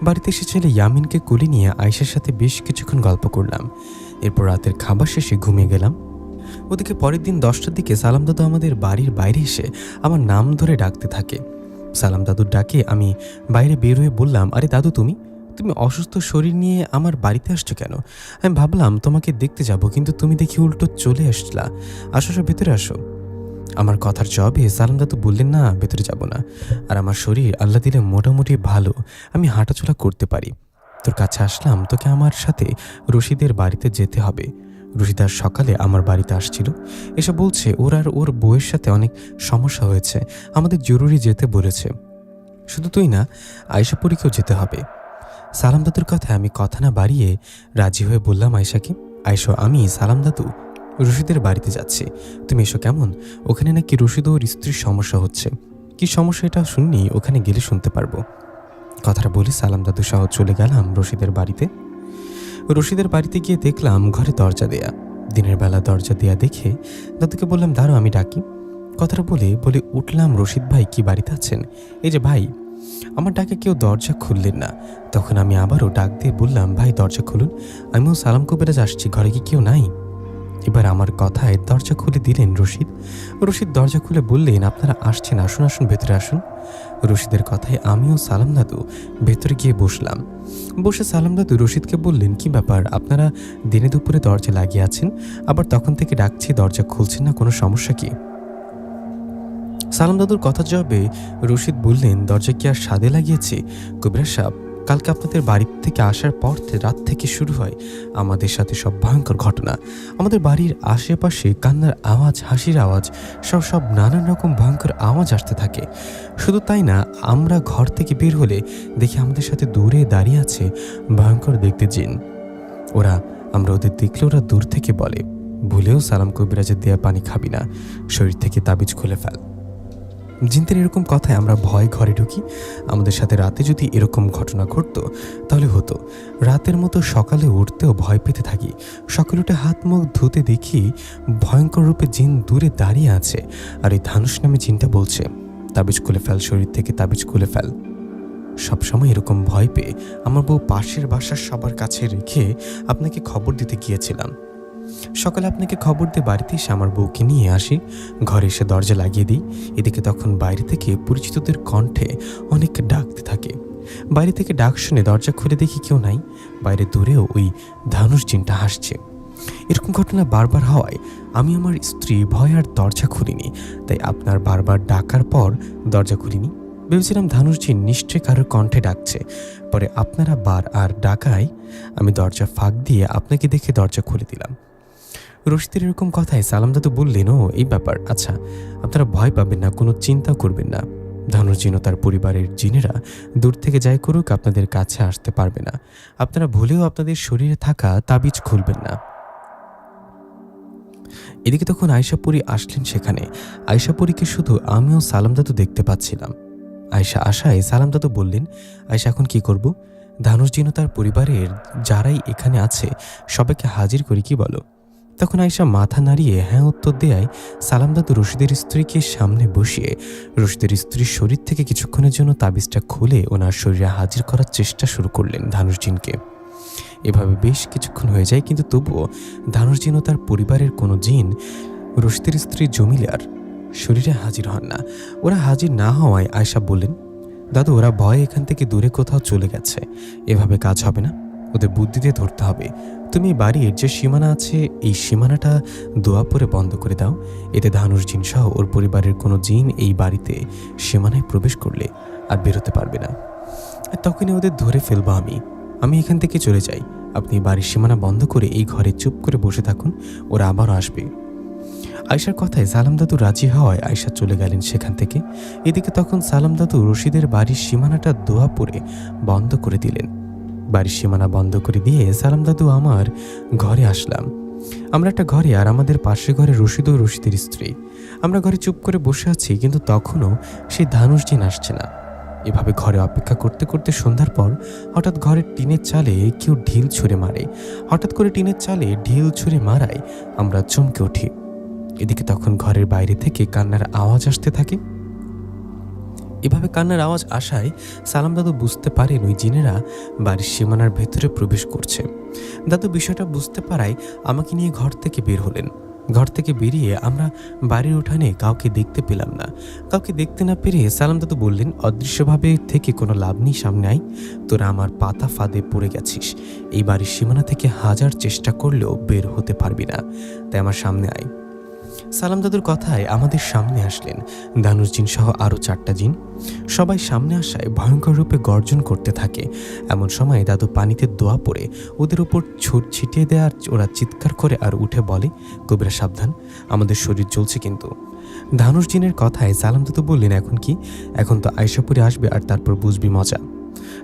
B: বাড়িতে এসে ছেলে ইয়ামিনকে কোলে নিয়ে আয়শার সাথে বেশ কিছুক্ষণ গল্প করলাম। এরপর রাতের খাবার শেষে ঘুমিয়ে গেলাম। ওদিকে পরের দিন 10টার দিকে সালাম দাদু আমাদের বাড়ির বাইরে এসে আমার নাম ধরে ডাকতে থাকে। সালাম দাদুর ডাকে আমি বাইরে বের হয়ে বললাম, আরে দাদু, তুমি অসুস্থ শরীর নিয়ে আমার বাড়িতে আসছো কেন? আমি ভাবলাম তোমাকে দেখতে যাব, কিন্তু তুমি দেখি উল্টো চলে আসলা। আসো, ভেতরে আসো। আমার কথার জবাবে সালাম দাদু বললেন, না, ভেতরে যাব না। আর আমার শরীর আল্লাহ দিলে মোটামুটি ভালো, আমি হাঁটাচলা করতে পারি। তোর কাছে আসলাম, তোকে আমার সাথে রশিদের বাড়িতে যেতে হবে। রশিদ আজ সকালে আমার বাড়িতে আসছিল, এসে বলছে ওর আর ওর বউয়ের সাথে অনেক সমস্যা হয়েছে, আমাদের জরুরি যেতে বলেছে। শুধু তুই না, আয়শাপুরীকেও যেতে হবে। সালাম দাদুর কথায় আমি কথা না বাড়িয়ে রাজি হয়ে বললাম আয়শাকে, আয়শা, আমি সালাম দাদু রশিদের বাড়িতে যাচ্ছি, তুমি এসো, কেমন? ওখানে নাকি রশিদ ওর স্ত্রীর সমস্যা হচ্ছে। কি সমস্যা এটা শুননি, ওখানে গেলে শুনতে পারবো। কথাটা বলে সালাম দাদু সহ চলে গেলাম রশিদের বাড়িতে। রশিদের বাড়িতে গিয়ে দেখলাম ঘরে দরজা দেয়া। দিনের বেলা দরজা দেয়া দেখে দাদুকে বললাম, দাঁড়াও, আমি ডাকি। কথাটা বলে উঠলাম, রশিদ ভাই কি বাড়িতে আছেন? এই যে ভাই। আমার ডাকে কেউ দরজা খুললেন না। তখন আমি আবারও ডাক দিয়ে বললাম, ভাই দরজা খুলুন, আমিও সালাম কবিরাজ আসছি, ঘরে কি কেউ নাই? এবার আমার কথায় দরজা খুলে দিলেন রশিদ দরজা খুলে বললেন, আপনারা আসছেন, আসুন আসুন, ভেতরে আসুন। রশিদের কথায় আমিও সালাম দাদু ভেতরে গিয়ে বসলাম। বসে সালাম দাদু রশিদকে বললেন, কি ব্যাপার, আপনারা দিনে দুপুরে দরজা লাগিয়ে আছেন, আবার তখন থেকে ডাকছি, দরজা খুলছেন না, কোনো সমস্যা কি? সালাম দাদুর কথার জবাবে রশিদ বললেন, দরজা কি আর সাদে লাগিয়েছি কবিরাজ সাহেব, কালকে আপনাদের বাড়ি থেকে আসার পর রাত থেকে শুরু হয় আমাদের সাথে সব ভয়ঙ্কর ঘটনা। আমাদের বাড়ির আশেপাশে কান্নার আওয়াজ, হাসির আওয়াজ, সব নানান রকম ভয়ঙ্কর আওয়াজ আসতে থাকে। শুধু তাই না, আমরা ঘর থেকে বের হলে দেখি আমাদের সাথে দূরে দাঁড়িয়ে আছে ভয়ঙ্কর দেখতে জিন। আমরা ওদের দেখলে ওরা দূর থেকে বলে, ভুলেও সালাম কবিরাজের দেয়া পানি খাবি না, শরীর থেকে তাবিজ খুলে ফেল। জিনদের এরকম কথায় আমরা ভয় ঘরে ঢুকি। আমাদের সাথে রাতে যদি এরকম ঘটনা ঘটতো তাহলে হতো রাতের মতো সকালে উঠতেও ভয় পেতে থাকি। সকালে উঠে হাত মুখ ধুতে দেখি ভয়ঙ্কর রূপে জিন দূরে দাঁড়িয়ে আছে, আর এই ধানুষ নামে জিনটা বলছে, তাবিজ খুলে ফেল, শরীর থেকে তাবিজ খুলে ফেল। সবসময় এরকম ভয় পেয়ে আমার বউ পাশের বাসার সবার কাছে রেখে আপনাকে খবর দিতে গিয়েছিলাম। সকালে আপনাকে খবর দিয়ে বাড়িতে এসে আমার বউকে নিয়ে আসি, ঘরে এসে দরজা লাগিয়ে দিই। এদিকে তখন বাইরে থেকে পরিচিতদের কণ্ঠে অনেক ডাকতে থাকে। বাইরে থেকে ডাক শুনে দরজা খুলে দেখি কেউ নাই, বাইরে দূরেও ওই ধানুষ জিনটা হাসছে। এরকম ঘটনা বারবার হওয়ায় আমি আমার স্ত্রী ভয় আর দরজা খুলিনি। তাই আপনার বারবার ডাকার পর দরজা খুলিনি, ভেবেছিলাম ধানুষ জিন নিশ্চয়ই কারোর কণ্ঠে ডাকছে। পরে আপনারা বার আর ডাকায় আমি দরজা ফাঁক দিয়ে আপনাকে দেখে দরজা খুলে দিলাম। রশিদের এরকম কথায় সালাম দাদু বললেন, ও এই ব্যাপার, আচ্ছা আপনারা ভয় পাবেন না, কোনো চিন্তাও করবেন না। ধানুষ জিন ও তার পরিবারের জিনেরা দূর থেকে যাই করুক আপনাদের কাছে আসতে পারবে না। আপনারা ভুলেও আপনাদের শরীরে থাকা তাবিজ খুলবেন না। এদিকে তখন আয়শাপুরী আসলেন সেখানে। আয়শাপুরীকে শুধু আমিও সালাম দাদু দেখতে পাচ্ছিলাম। আয়শা আশায় সালাম দাদু বললেন, আয়শা এখন কি করব? ধানুষ জিন ও তার পরিবারের যারাই এখানে আছে সবাইকে হাজির করি, কি বলো? তখন আয়শা মাথা নাড়িয়ে হ্যাঁ উত্তর দেয়। সালাম দাদু রশিদের স্ত্রীকে সামনে বসিয়ে রশিদের স্ত্রীর শরীর থেকে কিছুক্ষণের জন্য তাবিজটা খুলে ওনার শরীরে হাজির করার চেষ্টা শুরু করলেন ধানুষ জিনকে। এভাবে বেশ কিছুক্ষণ হয়ে যায়, কিন্তু তবুও ধানুষ জিন ও তার পরিবারের কোনো জিন রশিদের স্ত্রী জমিলার শরীরে হাজির হন না। ওরা হাজির না হওয়ায় আয়শা বললেন, দাদু ওরা ভয়ে এখান থেকে দূরে কোথাও চলে গেছে, এভাবে কাজ হবে না, ওদের বুদ্ধি দিয়ে ধরতে হবে। তুমি বাড়ির যে সীমানা আছে এই সীমানাটা দোয়া পরে বন্ধ করে দাও, এতে ধানুষ জিন সহ ওর পরিবারের কোনো জিন এই বাড়িতে সীমানায় প্রবেশ করলে আর বেরোতে পারবে না। তখনই ওদের ধরে ফেলবো আমি এখান থেকে চলে যাই। আপনি বাড়ির সীমানা বন্ধ করে এই ঘরে চুপ করে বসে থাকুন, ওরা আবারও আসবে। আয়শার কথায় সালাম দাদু রাজি হওয়ায় আয়শা চলে গেলেন সেখান থেকে। এদিকে তখন সালাম দাদু রশিদের বাড়ির সীমানাটা দোয়া পরে বন্ধ করে দিলেন। বাড়ির সীমানা বন্ধ করে দিয়ে সালাম দাদু আমার ঘরে আসলাম। আমরা একটা ঘরে, আর আমাদের পাশের ঘরে রশিদ ও রশিদের স্ত্রী। আমরা ঘরে চুপ করে বসে আছি, কিন্তু তখনও সেই ধানুষ জিন আসছে না। এভাবে ঘরে অপেক্ষা করতে করতে সন্ধ্যার পর হঠাৎ ঘরের টিনের চালে কেউ ঢিল ছুঁড়ে মারে। হঠাৎ করে টিনের চালে ঢিল ছুঁড়ে মারায় আমরা চমকে উঠি। এদিকে তখন ঘরের বাইরে থেকে কান্নার আওয়াজ আসতে থাকে। এভাবে কান্নার আওয়াজ আসায় সালাম দাদু বুঝতে পারেন ওই জিনেরা বাড়ির সীমানার ভেতরে প্রবেশ করছে। দাদু বিষয়টা বুঝতে পারায় আমাকে নিয়ে ঘর থেকে বের হলেন। ঘর থেকে বেরিয়ে আমরা বাড়ির উঠানে কাউকে দেখতে পেলাম না। কাউকে দেখতে না পেরে সালাম দাদু বললেন, অদৃশ্যভাবে থেকে কোনো লাভ নেই, সামনে আয়, তোরা আমার পাতা ফাঁদে পড়ে গেছিস। এই বাড়ির সীমানা থেকে হাজার চেষ্টা করলেও বের হতে পারবি না, তাই আমার সামনে আয়। সালাম দাদুর কথায় আমাদের সামনে আসলেন ধানুষ জিন সহ আরও 4টা জিন। সবাই সামনে আসায় ভয়ঙ্কর রূপে গর্জন করতে থাকে। এমন সময় দাদু পানিতে দোয়া পড়ে ওদের উপর ছিটিয়ে দেওয়ার ওরা চিৎকার করে আর উঠে বলে, কবিরা সাবধান, আমাদের শরীর জ্বলছে কিন্তু। ধানুষ জিনের কথায় সালাম দাদু বললেন, এখন কি? এখন তো আয়শাপুরী আসবে আর তারপর বুঝবি মজা।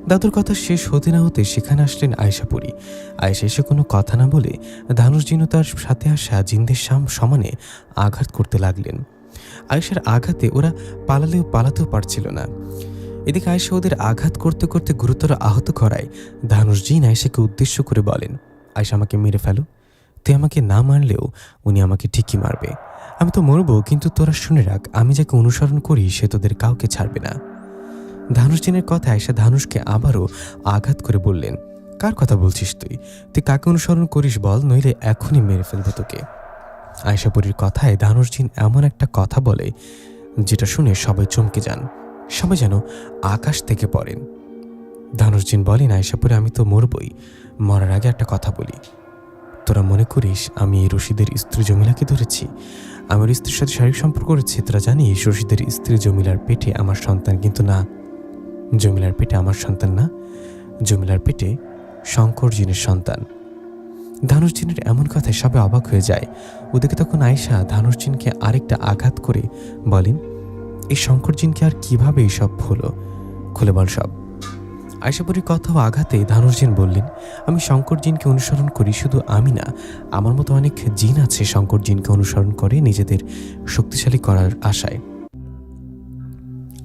B: দাদুর কথা শেষ হতে না হতে সেখানে আসলেন আয়শাপুরী। আয়শা এসে কোনো কথা না বলে ধানুষ জিন ও তার সাথে আসা জিনদের সমানে আঘাত করতে লাগলেন। আয়শার আঘাতে ওরা পালাতেও পারছিল না। এদিকে আয়শা ওদের আঘাত করতে করতে গুরুতর আহত করায় ধানুষ জিন আয়শাকে উদ্দেশ্য করে বলেন, আয়শা আমাকে মেরে ফেলো, তুই আমাকে না মারলেও উনি আমাকে ঠিকই মারবে। আমি তো মরবো, কিন্তু তোরা শুনে রাখ, আমি যাকে অনুসরণ করি সে তোদের কাউকে ছাড়বে না। ধানুষ জিনের কথা আয়শা ধানুষকে আবারও আঘাত করে বললেন, কার কথা বলছিস তুই? তুই কাকে অনুসরণ করিস বল, নইলে এখনই মেরে ফেলবো তোকে। আয়শাপুরীর কথায় ধানুষ জিন এমন একটা কথা বলে যেটা শুনে সবাই চমকে যান, সবাই যেন আকাশ থেকে পড়েন। ধানুষ জিন বলেন, আয়শাপুরী আমি তো মরবই, মরার আগে একটা কথা বলি, তোরা মনে করিস আমি এই রশিদের স্ত্রী জমিলাকে ধরেছি? আমার স্ত্রীর সাথে শারীরিক সম্পর্ক করেছি? তোরা জানিস রশিদের স্ত্রী জমিলার পেটে আমার সন্তান, কিন্তু না, জমিলার পেটে আমার সন্তান না, জমিলার পেটে শঙ্কর জিনের সন্তান। ধানুষ জিনের এমন কথায় সবাই অবাক হয়ে যায়। ওদিকে তখন আয়েশা ধানুষ জিনকে আরেকটা আঘাত করে বলেন, এই শঙ্কর জিনকে আর কিভাবে এইসব হলো, খুলে বল সব। আয়েশাপুরীর কথা ও আঘাতে ধানুষ জিন বললেন, আমি শঙ্কর জিনকে অনুসরণ করি, শুধু আমি না, আমার মতো অনেক জিন আছে শঙ্কর জিনকে অনুসরণ করে নিজেদের শক্তিশালী করার আশায়।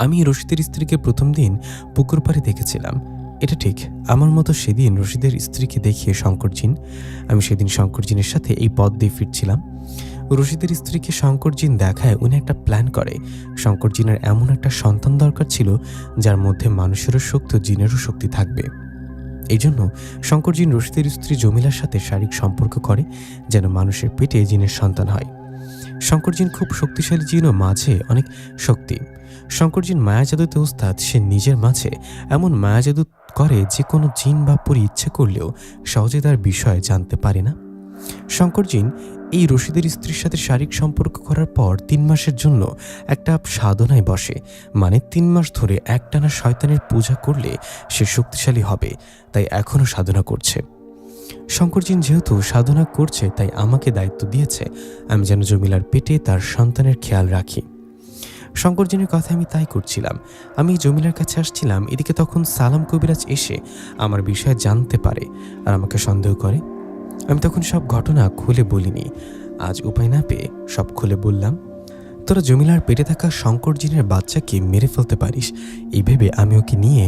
B: আমি রশিদের স্ত্রীকে প্রথম দিন পুকুর পাড়ে দেখেছিলাম, এটা ঠিক। আমার মতো সেদিন রশিদের স্ত্রীকে দেখিয়ে শঙ্কর জিন, আমি সেদিন শঙ্কর জিনের সাথে এই পথ দিয়ে ফিরছিলাম। রশিদের স্ত্রীকে শঙ্কর জিন দেখায় উনি একটা প্ল্যান করে। শঙ্কর জিনের এমন একটা সন্তান দরকার ছিল যার মধ্যে মানুষেরও শক্তি ও জিনেরও শক্তি থাকবে। এই জন্য শঙ্কর জিন রশিদের স্ত্রী জমিলার সাথে শারীরিক সম্পর্ক করে যেন মানুষের পেটে জিনের সন্তান হয়। শঙ্কর জিন খুব শক্তিশালী জিন ও মাঝে অনেক শক্তি। শঙ্কর জিন মায়া জাদুতে উস্তাদ, সে নিজের মাঝে এমন মায়া জাদু করে যে কোনো জিন বা পরি ইচ্ছে করলেও সহজে তার বিষয়ে জানতে পারে না। শঙ্কর জিন এই রশিদের স্ত্রীর সাথে শারীরিক সম্পর্ক করার পর 3 মাসের জন্য একটা সাধনায় বসে, মানে 3 মাস ধরে একটানা শয়তানের পূজা করলে সে শক্তিশালী হবে, তাই এখনও সাধনা করছে। শঙ্কর জিন যেহেতু সাধনা করছে তাই আমাকে দায়িত্ব দিয়েছে আমি যেন জমিলার পেটে তার সন্তানের খেয়াল রাখি। শঙ্কর জিনের কথা আমি তাই করছিলাম। আমি জমিলার কাছে আসছিলাম, এদিকে তখন সালাম কবিরাজ এসে আমার বিষয়ে জানতে পারে আর আমাকে সন্দেহ করে। আমি তখন সব ঘটনা খুলে বলিনি, আজ উপায় না পেয়ে সব খুলে বললাম। তোরা জমিলার পেটে থাকা শঙ্কর জিনের বাচ্চাকে মেরে ফেলতে পারিস, এই ভেবে আমি ওকে নিয়ে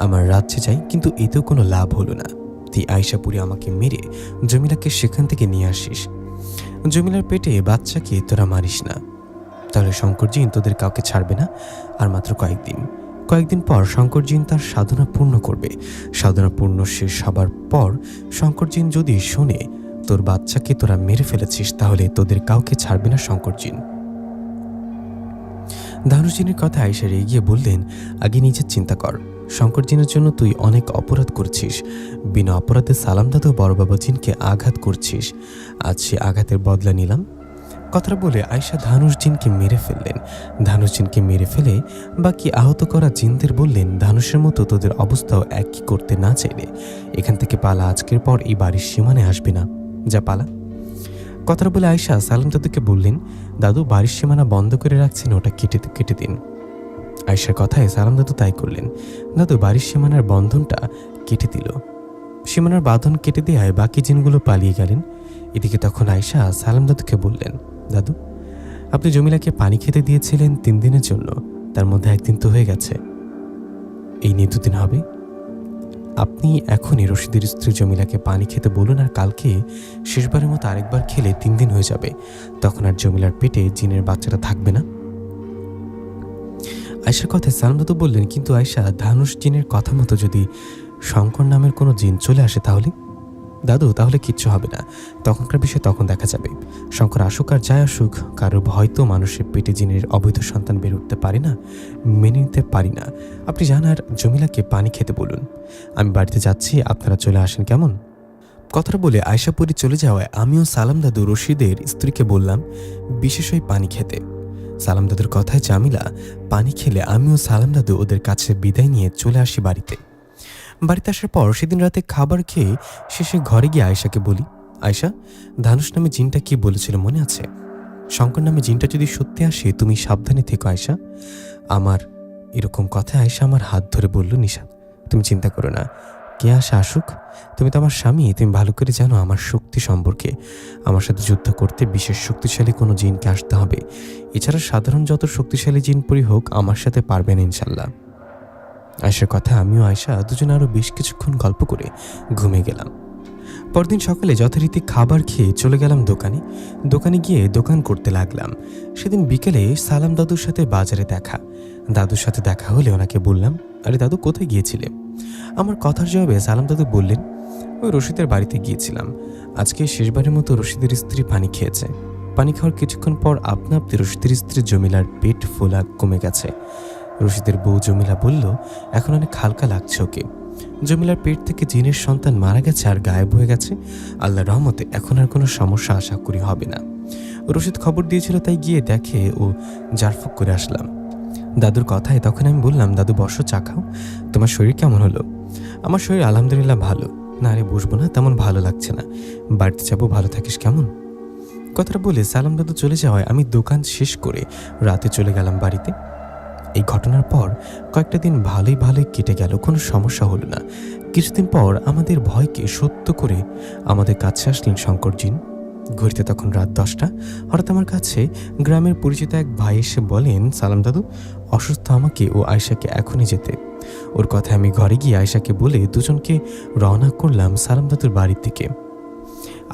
B: আমার রাজ্যে যাই, কিন্তু এতেও কোনো লাভ হলো না। তুই আয়েশাপুরি আমাকে মেরে জমিলাকে সেখান থেকে নিয়ে আসিস। জমিলার পেটে বাচ্চাকে তোরা মারিস না, তাহলে শঙ্কর জিন তোদের কাউকে ছাড়বে না। আর মাত্র কয়েকদিন পর শঙ্কর জিন তার সাধনা পূর্ণ করবে। সাধনা পূর্ণ শেষ হবার পর শঙ্কর জিন যদি শোনে তোর বাচ্চাকে তোরা মেরে ফেলেছিস, তাহলে তোদের কাউকে ছাড়বে না শঙ্কর জিন। ধানুষ জিনের কথা আয়েশা এগিয়ে বললেন, আগে নিজের চিন্তা কর। শঙ্কর জিনের জন্য তুই অনেক অপরাধ করছিস, বিনা অপরাধে সালাম দাদু বড় বাবা জিনকে আঘাত করছিস, আজ সে আঘাতের বদলা নিলাম। কথাটা বলে আয়েশা ধানুষ জিনকে মেরে ফেললেন। ধানুষ জিনকে মেরে ফেলে বাকি আহত করা জিনদের বললেন, ধানুষের মতো তোদের অবস্থাও একই করতে না চাইলে এখান থেকে পালা, আজকের পর এই বাড়ির সীমানায় আসবি না, যা পালা। কথাটা বলে আয়েশা সালাম দাদুকে বললেন, দাদু বাড়ির সীমানা বন্ধ করে রাখছেন, ওটা কেটে দিন। আয়েশার কথায় সালাম দাদু তাই করলেন। দাদু বাড়ির সীমানার বন্ধনটা কেটে দিল। সীমানার বাঁধন কেটে দেওয়ায় বাকি জিনগুলো পালিয়ে গেলেন। এদিকে তখন আয়েশা সালাম দাদুকে বললেন, দাদু আপনি জমিলাকে পানি খেতে দিয়েছিলেন 3 দিনের জন্য, তার মধ্যে 1 দিন তো হয়ে গেছে, এই নিয়ে 2 দিন হবে। আপনি এখনই রশিদের স্ত্রী জমিলাকে পানি খেতে বলুন, আর কালকে শেষবারের মতো আরেকবার খেলে 3 দিন হয়ে যাবে, তখন আর জমিলার পেটে জিনের বাচ্চাটা থাকবে না। আয়েশার কথায় সালাম দাদু বললেন, কিন্তু আয়েশা ধানুষ জিনের কথা মতো যদি শঙ্কর নামের কোনো জিন চলে আসে তাহলে? দাদু তাহলে কিচ্ছু হবে না, তখনকার বিষয় তখন দেখা যাবে। শঙ্কর আসুক আর যাই আসুক, কারোর হয়তো মানুষের পেটে জিনের অবৈধ সন্তান বের উঠতে পারে না, মেনে নিতে পারি না। আপনি যান আর জমিলাকে পানি খেতে বলুন, আমি বাড়িতে যাচ্ছি, আপনারা চলে আসেন কেমন? কথাটা বলে আয়েশাপুরি চলে যাওয়ায় আমিও সালাম দাদু রশিদের স্ত্রীকে বললাম বিশেষ ওই পানি খেতে। সালাম দাদুর কথায় জামিলা পানি খেলে আমিও সালাম দাদু ওদের কাছে বিদায় নিয়ে চলে আসি বাড়িতে। বাড়িতে আসার পর সেদিন রাতে খাবার খেয়ে শেষে ঘরে গিয়ে আয়েশাকে বলি, আয়েশা ধানুষ নামে জিনটা কি বলেছিল মনে আছে? শঙ্কর নামে জিনটা যদি সত্যি আসে তুমি সাবধানে থেকো আয়েশা। আমার এরকম কথা আয়েশা আমার হাত ধরে বলল, নিশাদ তুমি চিন্তা করো না, কে আসে আসুক, তুমি তো আমার স্বামী, তুমি ভালো করে জানো আমার শক্তি সম্পর্কে। আমার সাথে যুদ্ধ করতে বিশেষ শক্তিশালী কোনো জিনকে আসতে হবে, এছাড়া সাধারণ যত শক্তিশালী জিন পরি হোক আমার সাথে পারবেন ইনশাল্লাহ। আয়েশার কথা আমিও আয়েশা দুজনে আরও বেশ কিছুক্ষণ গল্প করে ঘুমিয়ে গেলাম। পরদিন সকালে যথারীতি খাবার খেয়ে চলে গেলাম দোকানে গিয়ে দোকান করতে লাগলাম। সেদিন বিকেলে সালাম দাদুর সাথে বাজারে দেখা। দাদুর সাথে দেখা হলে ওনাকে বললাম, আরে দাদু কোথায় গিয়েছিলে? আমার কথার জবাবে সালাম দাদু বললেন, ওই রশিদের বাড়িতে গিয়েছিলাম, আজকে শেষবারের মতো রশিদের স্ত্রী পানি খেয়েছে। পানি খাওয়ার কিছুক্ষণ পর আপনা আপনি রশিদের স্ত্রী জমিলার পেট ফোলা কমে গেছে। রশিদের বউ জমিলা বলল, এখন অনেক হালকা লাগছে ওকে। জমিলার পেট থেকে জিনের সন্তান মারা গেছে আর গায়েব হয়ে গেছে, আল্লাহর রহমতে এখন আর কোনো সমস্যা আশা করি হবে না। রশিদ খবর দিয়েছিল তাই গিয়ে দেখে ও জারফুক করে আসলাম। দাদুর কথায় তখন আমি বললাম, দাদু বসো চা খাও, তোমার শরীর কেমন হলো? আমার শরীর আলহামদুলিল্লাহ ভালো। না রে, বসবো না, তেমন ভালো লাগছে না, বাড়িতে যাবো, ভালো থাকিস কেমন। কথাটা বলে সালাম দাদু চলে যাওয়ায় আমি দোকান শেষ করে রাতে চলে গেলাম বাড়িতে। এই ঘটনার পর কয়েকটা দিন ভালোই কেটে গেল, কোনো সমস্যা হলো না। কিছুদিন পর আমাদের ভয়কে সত্য করে আমাদের কাছে আসলেন শঙ্কর জিন। ঘড়িতে তখন রাত 10টা। হঠাৎ আমার কাছে গ্রামের পরিচিত এক ভাই এসে বলেন, সালাম দাদু অসুস্থ, আমাকে ও আয়শাকে এখনই যেতে। ওর কথায় আমি ঘরে গিয়ে আয়শাকে বলে দুজনকে রওনা করলাম সালাম দাদুর বাড়ির দিকে।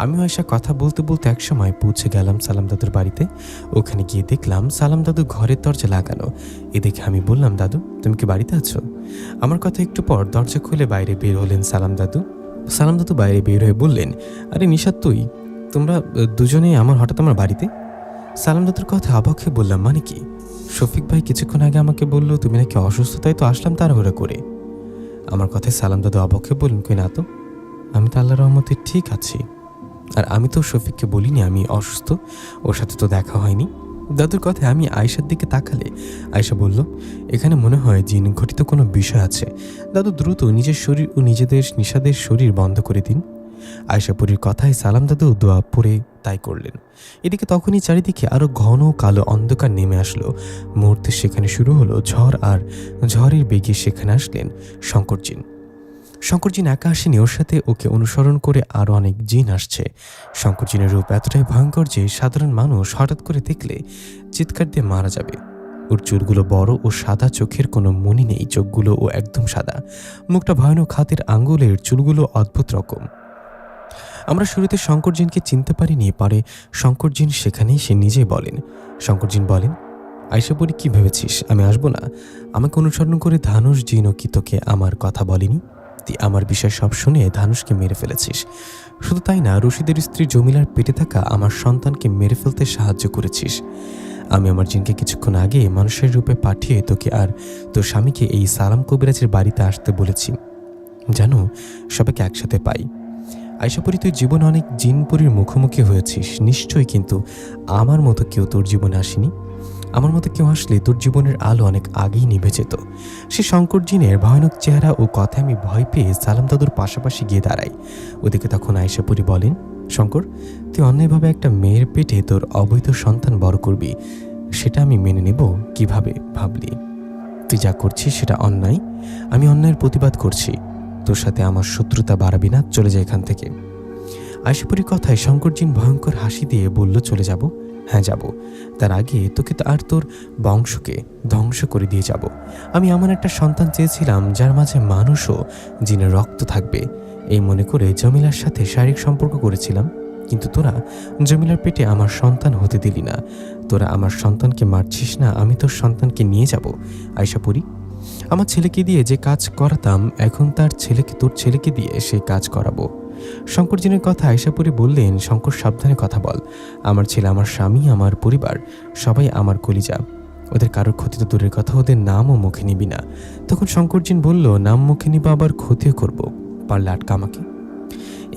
B: আমিও আয়শা কথা বলতে বলতে একসময় পৌঁছে গেলাম সালাম দাদুর বাড়িতে। ওখানে গিয়ে দেখলাম সালাম দাদু ঘরের দরজা লাগানো। এ দেখে আমি বললাম, দাদু তুমি কি বাড়িতে আছো? আমার কথা একটু পর দরজা খুলে বাইরে বের হলেন সালাম দাদু। সালাম দাদু বাইরে বের হয়ে বললেন, আরে নিশাদ, তোমরা দুজনেই হঠাৎ আমার বাড়িতে? সালাম দাদুর কথা অবাক হয়ে বললাম, মানে কি? শফিক ভাই কিছুক্ষণ আগে আমাকে বললো তুমি নাকি অসুস্থ, তাই তো আসলাম তাড়াহুড়া করে। আমার কথায় সালাম দাদু অবাক হয়ে বললেন, কই না তো, আমি তো আল্লাহর রহমতে ঠিক আছি। আর আমি তো শফিককে বলিনি আমি অসুস্থ, ওর সাথে তো দেখা হয়নি। দাদুর কথায় আমি আয়শার দিকে তাকালে আয়শা বলল, এখানে মনে হয় জিন ঘটিত কোনো বিষয় আছে। দাদু দ্রুত নিজের শরীর ও নিশাদের শরীর বন্ধ করে দিন। আয়শাপুরীর কথায় সালাম দাদু দোয়া পড়ে তাই করলেন। এদিকে তখনই চারিদিকে আরো ঘন কালো অন্ধকার নেমে আসলো। মুহূর্তে সেখানে শুরু হলো ঝড়, আর ঝড়ের বেগে সেখানে আসলেন শঙ্কর জিন। শঙ্কর জিন একা আসেনি, ওর সাথে ওকে অনুসরণ করে আরো অনেক জিন আসছে। শঙ্কর জিনের রূপ এতটাই ভয়ঙ্কর যে সাধারণ মানুষ হঠাৎ করে দেখলে চিৎকার দিয়ে মারা যাবে। ওর চুলগুলো বড় ও সাদা, চোখের কোনো মনি নেই, চোখগুলো ও একদম সাদা, মুখটা ভয়ানক, হাতের আঙ্গুলের চুলগুলো অদ্ভুত রকম। আমরা শুরুতে শঙ্কর জিনকে চিনতে পারিনি, পরে শঙ্কর জিন সেখানেই সে নিজেই বলেন। শঙ্কর জিন বলেন, আয়শাপুরি কি ভেবেছিস আমি আসবো না? আমাকে অনুসরণ করে ধানুষ জিনও কি তোকে আমার কথা বলেনি? তুই আমার বিষয় সব শুনে ধানুষকে মেরে ফেলেছিস। শুধু তাই না, রশিদের স্ত্রী জমিলার পেটে থাকা আমার সন্তানকে মেরে ফেলতে সাহায্য করেছিস। আমি আমার জিনকে কিছুক্ষণ আগে মানুষের রূপে পাঠিয়ে তোকে আর তোর স্বামীকে এই সালাম কবিরাজের বাড়িতে আসতে বলেছি, জানো সবাইকে একসাথে পাই। আয়শাপুরি, তুই জীবনে অনেক জিনপুরীর মুখোমুখি হয়েছিস নিশ্চয়ই, কিন্তু আমার মতো কেউ তোর জীবনে আসেনি। আমার মতো কেউ আসলে তোর জীবনের আলো অনেক আগেই নিভে যেত। সে শঙ্কর জিনের ভয়ানক চেহারা ও কথায় আমি ভয় পেয়ে সালাম দাদুর পাশাপাশি গিয়ে দাঁড়াই। ওদিকে তখন আয়শাপুরি বলেন, শঙ্কর, তুই অন্যায়ভাবে একটা মেয়ের পেটে তোর অবৈধ সন্তান বড় করবি, সেটা আমি মেনে নেব কিভাবে ভাবলি? তুই যা করছিস সেটা অন্যায়, আমি অন্যায়ের প্রতিবাদ করছি। তোর সাথে আমার শত্রুতা বাড়াবি না, চলে যায় এখান থেকে। আয়শাপুরীর কথায় শঙ্কর জিন ভয়ঙ্কর হাসি দিয়ে বলল, চলে যাব? হ্যাঁ যাব। তার আগে তোকে আর তোর বংশকে ধ্বংস করে দিয়ে যাব। আমি এমন একটা সন্তান চেয়েছিলাম যার মাঝে মানুষও জিনের রক্ত থাকবে, এই মনে করে জমিলার সাথে শারীরিক সম্পর্ক করেছিলাম। কিন্তু তোরা জমিলার পেটে আমার সন্তান হতে দিলি না। তোরা আমার সন্তানকে মারছিস না, আমি তোর সন্তানকে নিয়ে যাব। আয়শাপুরী, আমার ছেলেকে দিয়ে যে কাজ করাতাম এখন তোর ছেলেকে দিয়ে সেই কাজ করাবো। শঙ্কর জিনের কথা আয়শাপুরি বললেন, শঙ্কর সাবধানে কথা বল। আমার ছেলে, আমার স্বামী, আমার পরিবার সবাই আমার কলিজা। ওদের কারোর ক্ষতি তো দূরের কথা, ওদের নামও মুখে নিবি না। তখন শঙ্কর জিন বলল, নাম মুখে নিবা আবার ক্ষতিও করব, পারলে আটকা আমাকে।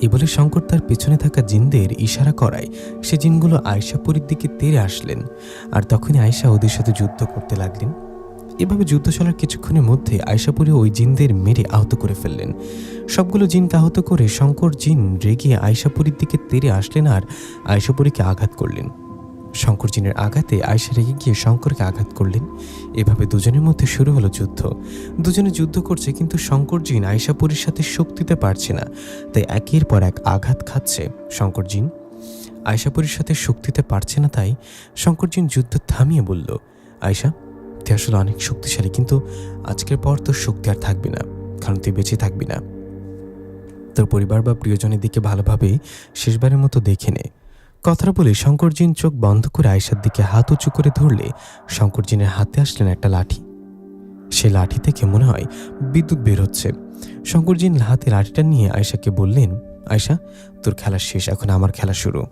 B: এই বলে শঙ্কর তার পেছনে থাকা জিনদের ইশারা করায় সে জিনগুলো আয়শাপুরীর দিকে তেড়ে আসলেন, আর তখনই আয়শা ওদের সাথে যুদ্ধ করতে লাগলেন। এভাবে যুদ্ধ চলার কিছুক্ষণের মধ্যে আয়শাপুরি ওই জিনদের মেরে আহত করে ফেললেন। সবগুলো জিনকে আহত করে শঙ্কর জিন রেগে আয়শাপুরীর দিকে তেড়ে আসলেন আর আয়শাপুরীকে আঘাত করলেন। শঙ্কর জিনের আঘাতে আয়শা রেগে গিয়ে শঙ্করকে আঘাত করলেন। এভাবে দুজনের মধ্যে শুরু হলো যুদ্ধ। দুজনে যুদ্ধ করছে, কিন্তু শঙ্কর জিন আয়শাপুরীর সাথে শক্তি দিতে পারছে না, তাই একের পর এক আঘাত খাচ্ছে। শঙ্কর জিন আয়শাপুরীর সাথে শক্তি দিতে পারছে না, তাই শঙ্কর জিন যুদ্ধ থামিয়ে বলল, আয়শা, তুই আসলে অনেক শক্তিশালী, কিন্তু আজকের পর তোর শক্তি আর থাকবে না, কারণ তুই বেঁচে থাকবি না। তোর পরিবার বা প্রিয়জনের দিকে ভালোভাবে শেষবারের মতো দেখে নে। কথাটা বলে শঙ্কর জিন চোখ বন্ধ করে আয়শার দিকে হাত উঁচু করে ধরলে শঙ্কর জিনের হাতে আসলেন একটা লাঠি। সে লাঠি থেকে মনে হয় বিদ্যুৎ বের হচ্ছে। শঙ্কর জিন হাতে লাঠিটা নিয়ে আয়শাকে বললেন, আয়শা, তোর খেলা শেষ, এখন আমার খেলা শুরু।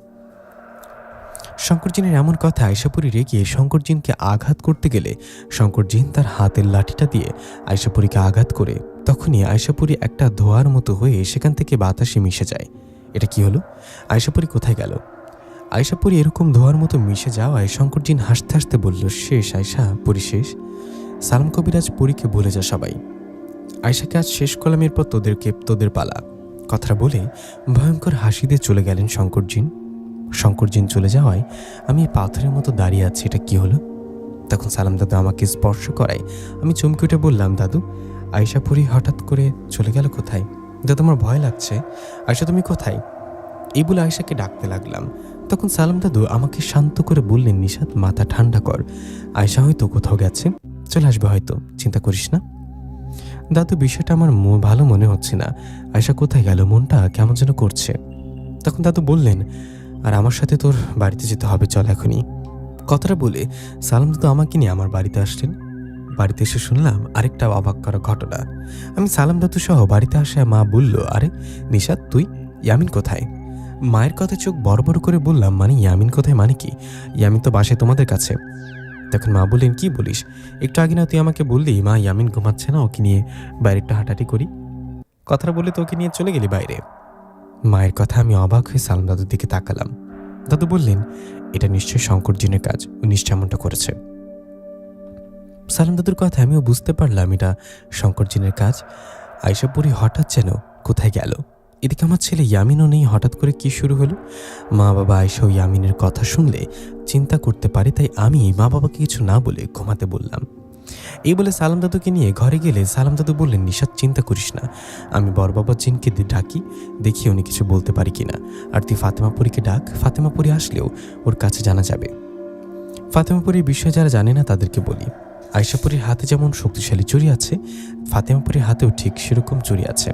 B: শঙ্কর জিনের এমন কথা আয়শাপুরী রেগে শঙ্কর জিনকে আঘাত করতে গেলে শঙ্কর জিন তার হাতের লাঠিটা দিয়ে আয়শাপুরীকে আঘাত করে তখনই আয়শাপুরী একটা ধোঁয়ার মতো হয়ে সেখান থেকে বাতাসে মিশে যায়। এটা কি হলো? আয়শাপুরী কোথায় গেল? আয়শাপুরী এরকম ধোঁয়ার মতো মিশে যাওয়ায় শঙ্কর জিন হাসতে হাসতে বলল, শেষ আয়শা, পুরী শেষ। সালাম কবিরাজ পুরীকে বলে যা সবাই। আয়শাকে আজ শেষ করলাম, এরপর তোদের পালা। কথাটা বলে ভয়ঙ্কর হাসি দিয়ে চলে গেলেন শঙ্করজিন চলে যাওয়ায় আমি পাথরের মতো দাঁড়িয়ে আছি। এটা কি হলো? তখন সালাম দাদু আমাকে স্পর্শ করায় আমি চমকে উঠে বললাম, দাদু, আয়শা পুরি হঠাৎ করে চলে গেল কোথায়? দাদু, আমার ভয় লাগছে। আয়শা, তুমি কোথায়? এই বলে আয়শাকে ডাকতে লাগলাম। তখন সালাম দাদু আমাকে শান্ত করে বললেন, নিশাত, মাথা ঠান্ডা কর। আয়শা হয়তো কোথাও গেছে, চলে আসবে হয়তো, চিন্তা করিস না। দাদু, বিষয়টা আমার ভালো মনে হচ্ছে না। আয়শা কোথায় গেল? মনটা কেমন যেন করছে। তখন দাদু বললেন, আর আমার সাথে তোর বাড়িতে যেতে হবে, চল এখনই। কথাটা বলে সালাম দাদু আমাকে নিয়ে আমার বাড়িতে আসলেন। বাড়িতে এসে শুনলাম আরেকটা অবাক করা ঘটনা। আমি সালাম দাদু সহ বাড়িতে আসায় মা বলল, আরে নিশাত, তুই? ইয়ামিন কোথায়? মায়ের কথায় চোখ বড় বড় করে বললাম, মানে ইয়ামিন কোথায়? মানে কি? ইয়ামিন তো বাসায় তোমাদের কাছে। তখন মা বললেন, কি বলিস? একটু আগে না তুই আমাকে বললি মা ইয়ামিন ঘুমাচ্ছে না, ওকে নিয়ে বাইরে একটু হাঁটাহাঁটি করি। কথাটা বলে তো ওকে নিয়ে চলে গেলি বাইরে। মায়ের কথা আমি অবাক হয়ে সালাম দাদুর দিকে তাকালাম। দাদু বললেন, এটা নিশ্চয়ই শঙ্করজিনের কাজ, ও নিশ্চয় এমনটা করেছে। সালাম দাদুর কথা আমিও বুঝতে পারলাম এটা শঙ্করজিনের কাজ। আয়শা পুরি হঠাৎ যেন কোথায় গেল। এদিকে আমার ছেলে ইয়ামিনও নেই, হঠাৎ করে কি শুরু হলো? মা বাবা আয়শা ও ইয়ামিনের কথা শুনলে চিন্তা করতে পারে, তাই আমি মা বাবাকে কিছু না বলে ঘুমাতে বললাম। এই বলে সালাম দাদুকে নিয়ে ঘরে গেলে সালাম দাদু বললেন, নিশাত, চিন্তা করিস না, আমি বড় বাবা জিনকে ডাকি, দেখি উনি কিছু বলতে পারি কিনা। আর তুই ফাতেমা পরীকে ডাক, ফাতেমা পরী আসলেও ওর কাছে জানা যাবে। ফাতেমা পরীর বিষয়ে যারা জানে না তাদেরকে বলি, আয়শা পরীর হাতে যেমন শক্তিশালী চুরি আছে, ফাতেমা পরীর হাতেও ঠিক সেরকম চুরি আছে।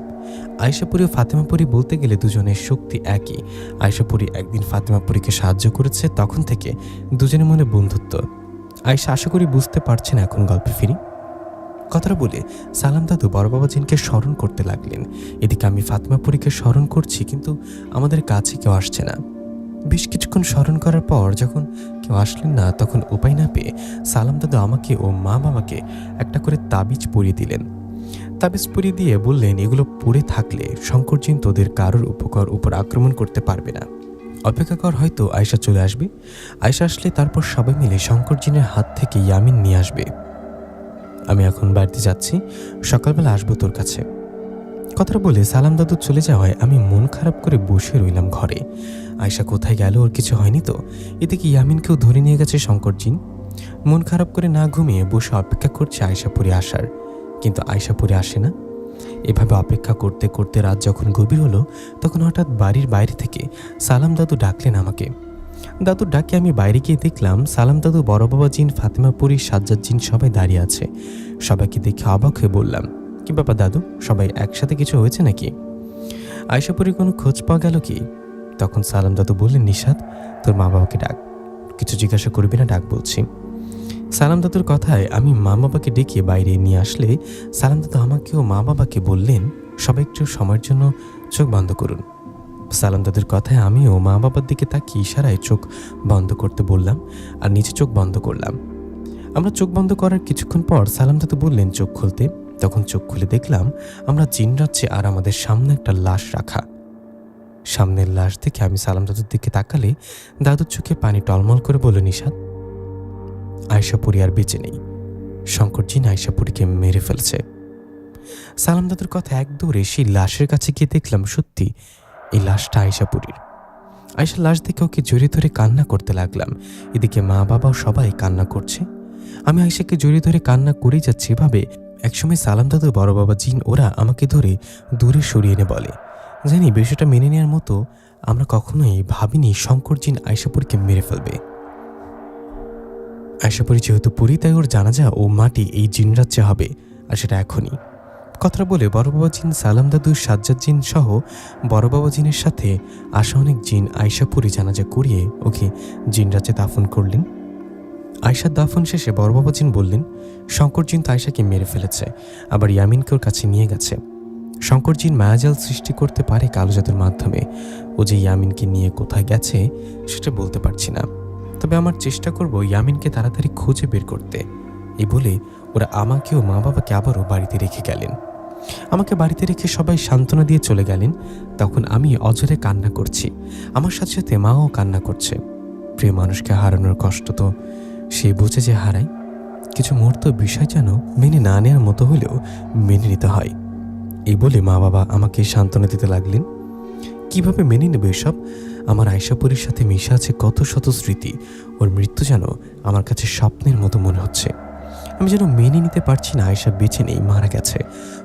B: আয়শা পরী ও ফাতেমা পরী বলতে গেলে দুজনের শক্তি একই। আয়শা পরী একদিন ফাতেমা পরীকে সাহায্য করেছে, তখন থেকে দুজনের মনে বন্ধুত্ব। আয়শা আশা করি বুঝতে পারছেন এখন গল্পে ফিরি। কথাটা বলে সালাম দাদু বড় বাবা জিনকে স্মরণ করতে লাগলেন। এদিকে আমি ফাতেমা পরীকে স্মরণ করছি, কিন্তু আমাদের কাছে কেউ আসছে না। বেশ কিছুক্ষণ স্মরণ করার পর যখন কেউ আসলেন না, তখন উপায় না পেয়ে সালাম দাদু আমাকে ও মা বাবাকে একটা করে তাবিজ পরিয়ে দিলেন। তাবিজ পরিয়ে দিয়ে বললেন, এগুলো পড়ে থাকলে শঙ্করজিন তোদের কারোর উপর আক্রমণ করতে পারবে না। অপেক্ষা কর, হয়তো আয়শা চলে আসবে। আয়শা আসলে তারপর সবাই মিলে শঙ্করজিনের হাত থেকে ইয়ামিন নিয়ে আসবে। আমি এখন বাড়িতে যাচ্ছি, সকালবেলা আসবো তোর কাছে। কথাটা বলে সালাম দাদু চলে যাওয়ায় আমি মন খারাপ করে বসে রইলাম ঘরে। আয়শা কোথায় গেল? ওর কিছু হয়নি তো? এদিকে ইয়ামিনকেও ধরে নিয়ে গেছে শঙ্করজিন। মন খারাপ করে না ঘুমিয়ে বসে অপেক্ষা করছে আয়শা পরী আসার, কিন্তু আয়শা পরী আসে না। এভাবে অপেক্ষা করতে করতে রাত যখন গভীর হলো, তখন হঠাৎ বাড়ির বাইরে থেকে সালাম দাদু ডাকলেন আমাকে। দাদুর ডাকে আমি বাইরে গিয়ে দেখলাম সালাম দাদু, বড় বাবা জিন, ফাতেমা পরী, সাজ্জাদ জিন সবাই দাঁড়িয়ে আছে। সবাইকে দেখে অবাক হয়ে বললাম, কি ব্যাপার দাদু, সবাই একসাথে কিছু হয়েছে নাকি? আয়শা পরীর কোনো খোঁজ পাওয়া গেল কি? তখন সালাম দাদু বললেন, নিশাত, তোর মা বাবাকে ডাক, কিছু জিজ্ঞাসা করবি না, ডাক বলছি। সালাম দাদুর কথায় আমি মা বাবাকে ডেকে বাইরে নিয়ে আসলে সালাম দাদু আমাকে ও মা বাবাকে বললেন, সবাই একটু সময়ের জন্য চোখ বন্ধ করুন। সালাম দাদুর কথায় আমিও মা বাবার দিকে তাকিয়ে ইশারায় চোখ বন্ধ করতে বললাম আর নিজে চোখ বন্ধ করলাম। আমরা চোখ বন্ধ করার কিছুক্ষণ পর সালাম দাদু বললেন চোখ খুলতে। তখন চোখ খুলে দেখলাম আমরা জিন রাজ্যে, আর আমাদের সামনে একটা লাশ রাখা। সামনের লাশ দেখে আমি সালাম দাদুর দিকে তাকালে দাদুর চোখে পানি টলমল করে বলল, নিশাত, আয়শা পরী আর বেঁচে নেই। শঙ্করজিন আয়শা পরীকে মেরে ফেলছে। সালাম দাদুর কথা এক দৌড়ে সেই লাশের কাছে গিয়ে দেখলাম সত্যি এই লাশটা আয়শা পরীর। আয়শার লাশ দেখে ওকে জড়িয়ে ধরে কান্না করতে লাগলাম। এদিকে মা বাবাও সবাই কান্না করছে। আমি আয়শাকে জড়িয়ে ধরে কান্না করেই যাচ্ছি। এভাবে একসময় সালাম দাদু, বড় বাবা জিন ওরা আমাকে ধরে দূরে সরিয়ে এনে বলে, জানি বিষয়টা মেনে নেওয়ার মতো, আমরা কখনোই ভাবিনি শঙ্করজিন আয়শা পরীকে মেরে ফেলবে। আয়শা পরী যেহেতু পরী, তাই ওর জানাজা ও মাটি এই জিন রাজ্যে হবে, আর সেটা এখনই। কথাটা বলে বড় বাবা জিন, সালাম দাদু, সাজ্জাদ জিন সহ বড় বাবা জিনের সাথে আসা অনেক জিন আয়শা পরী জানাজা করিয়ে ওকে জিন রাজ্যে দাফন করলেন। আয়শার দাফন শেষে বড় বাবা জিন বললেন, শঙ্করজিন তো আয়শাকে মেরে ফেলেছে, আবার ইয়ামিনকে ওর কাছে নিয়ে গেছে। শঙ্করজিন মায়াজাল সৃষ্টি করতে পারে কালো জাদুর মাধ্যমে। ও যে ইয়ামিনকে নিয়ে কোথায় গেছে সেটা বলতে পারছি না, তবে আমার চেষ্টা করব ইয়ামিনকে তাড়াতাড়ি খুঁজে বের করতে। এই বলে ওরা আমাকে ও মা বাবাকে আবারও বাড়িতে রেখে গেলেন। আমাকে বাড়িতে রেখে সবাই সান্ত্বনা দিয়ে চলে গেলেন। তখন আমি অঝরে কান্না করছি, আমার সাথে সাথে মাও কান্না করছে। প্রিয় মানুষকে হারানোর কষ্ট তো সে বুঝে যে হারায়, কিছু মুহূর্ত বিষয় যেন মেনে না নেওয়ার মতো হলেও মেনে নিতে হয়। এই বলে মা বাবা আমাকে সান্ত্বনা দিতে লাগলেন। কিভাবে মেনে নেবে এসব? আমার আয়শাপুরীর সাথে মিশে আছে কত শত স্মৃতি। ওর মৃত্যু যেন আমার কাছে স্বপ্নের মতো মনে হচ্ছে। আমি যেন মেনে নিতে পারছি না আয়শা বেঁচে নেই, মারা গেছে।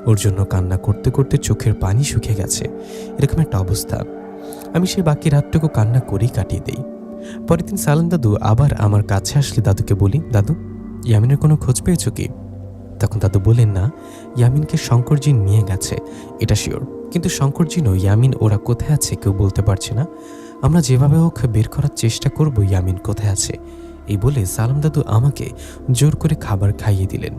B: ওর জন্য কান্না করতে করতে চোখের পানি শুকিয়ে গেছে। এরকম একটা অবস্থা। আমি সেই বাকি রাতটুকু কান্না করেই কাটিয়ে দেই। পরের দিন সালাম দাদু আবার আমার কাছে আসলে দাদুকে বলি, দাদু, ইয়ামিনের কোনো খোঁজ পেয়েছো কি? তখন দাদু বলেন, না, ইয়ামিনকে শঙ্করজিন নিয়ে গেছে, এটা শিওর। কিন্তু শঙ্করজিন ও ইয়ামিন ওরা কোথায় আছে কেউ বলতে পারছে না। আমরা যেভাবে হোক বের করার চেষ্টা করব ইয়ামিন কোথায় আছে। এই বলে সালাম দাদু আমাকে জোর করে খাবার খাইয়ে দিলেন।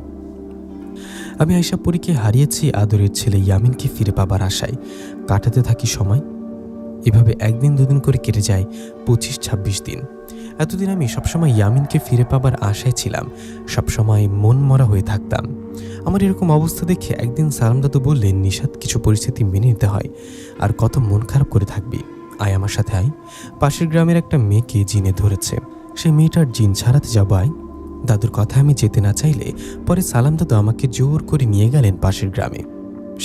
B: আমি আয়শাপুরীকে হারিয়েছি আদরের ছেলে ইয়ামিনকে ফিরে পাবার আশায় কাটাতে থাকি সময়। এভাবে একদিন দুদিন করে কেটে যায় 25-26 দিন। এতদিন আমি সবসময় ইয়ামিনকে ফিরে পাবার আশায় ছিলাম, সবসময় মন মরা হয়ে থাকতাম। আমার এরকম অবস্থা দেখে একদিন সালাম দাদু বললেন, নিশাত, কিছু পরিস্থিতি মেনে নিতে হয়, আর কত মন খারাপ করে থাকবি, আয় আমার সাথে আয়। পাশের গ্রামের একটা মেয়েকে জিনে ধরেছে, সেই মেয়েটার জিন ছাড়াতে যাবো, আয়। দাদুর কথা আমি যেতে না চাইলে পরে সালাম দাদু আমাকে জোর করে নিয়ে গেলেন পাশের গ্রামে।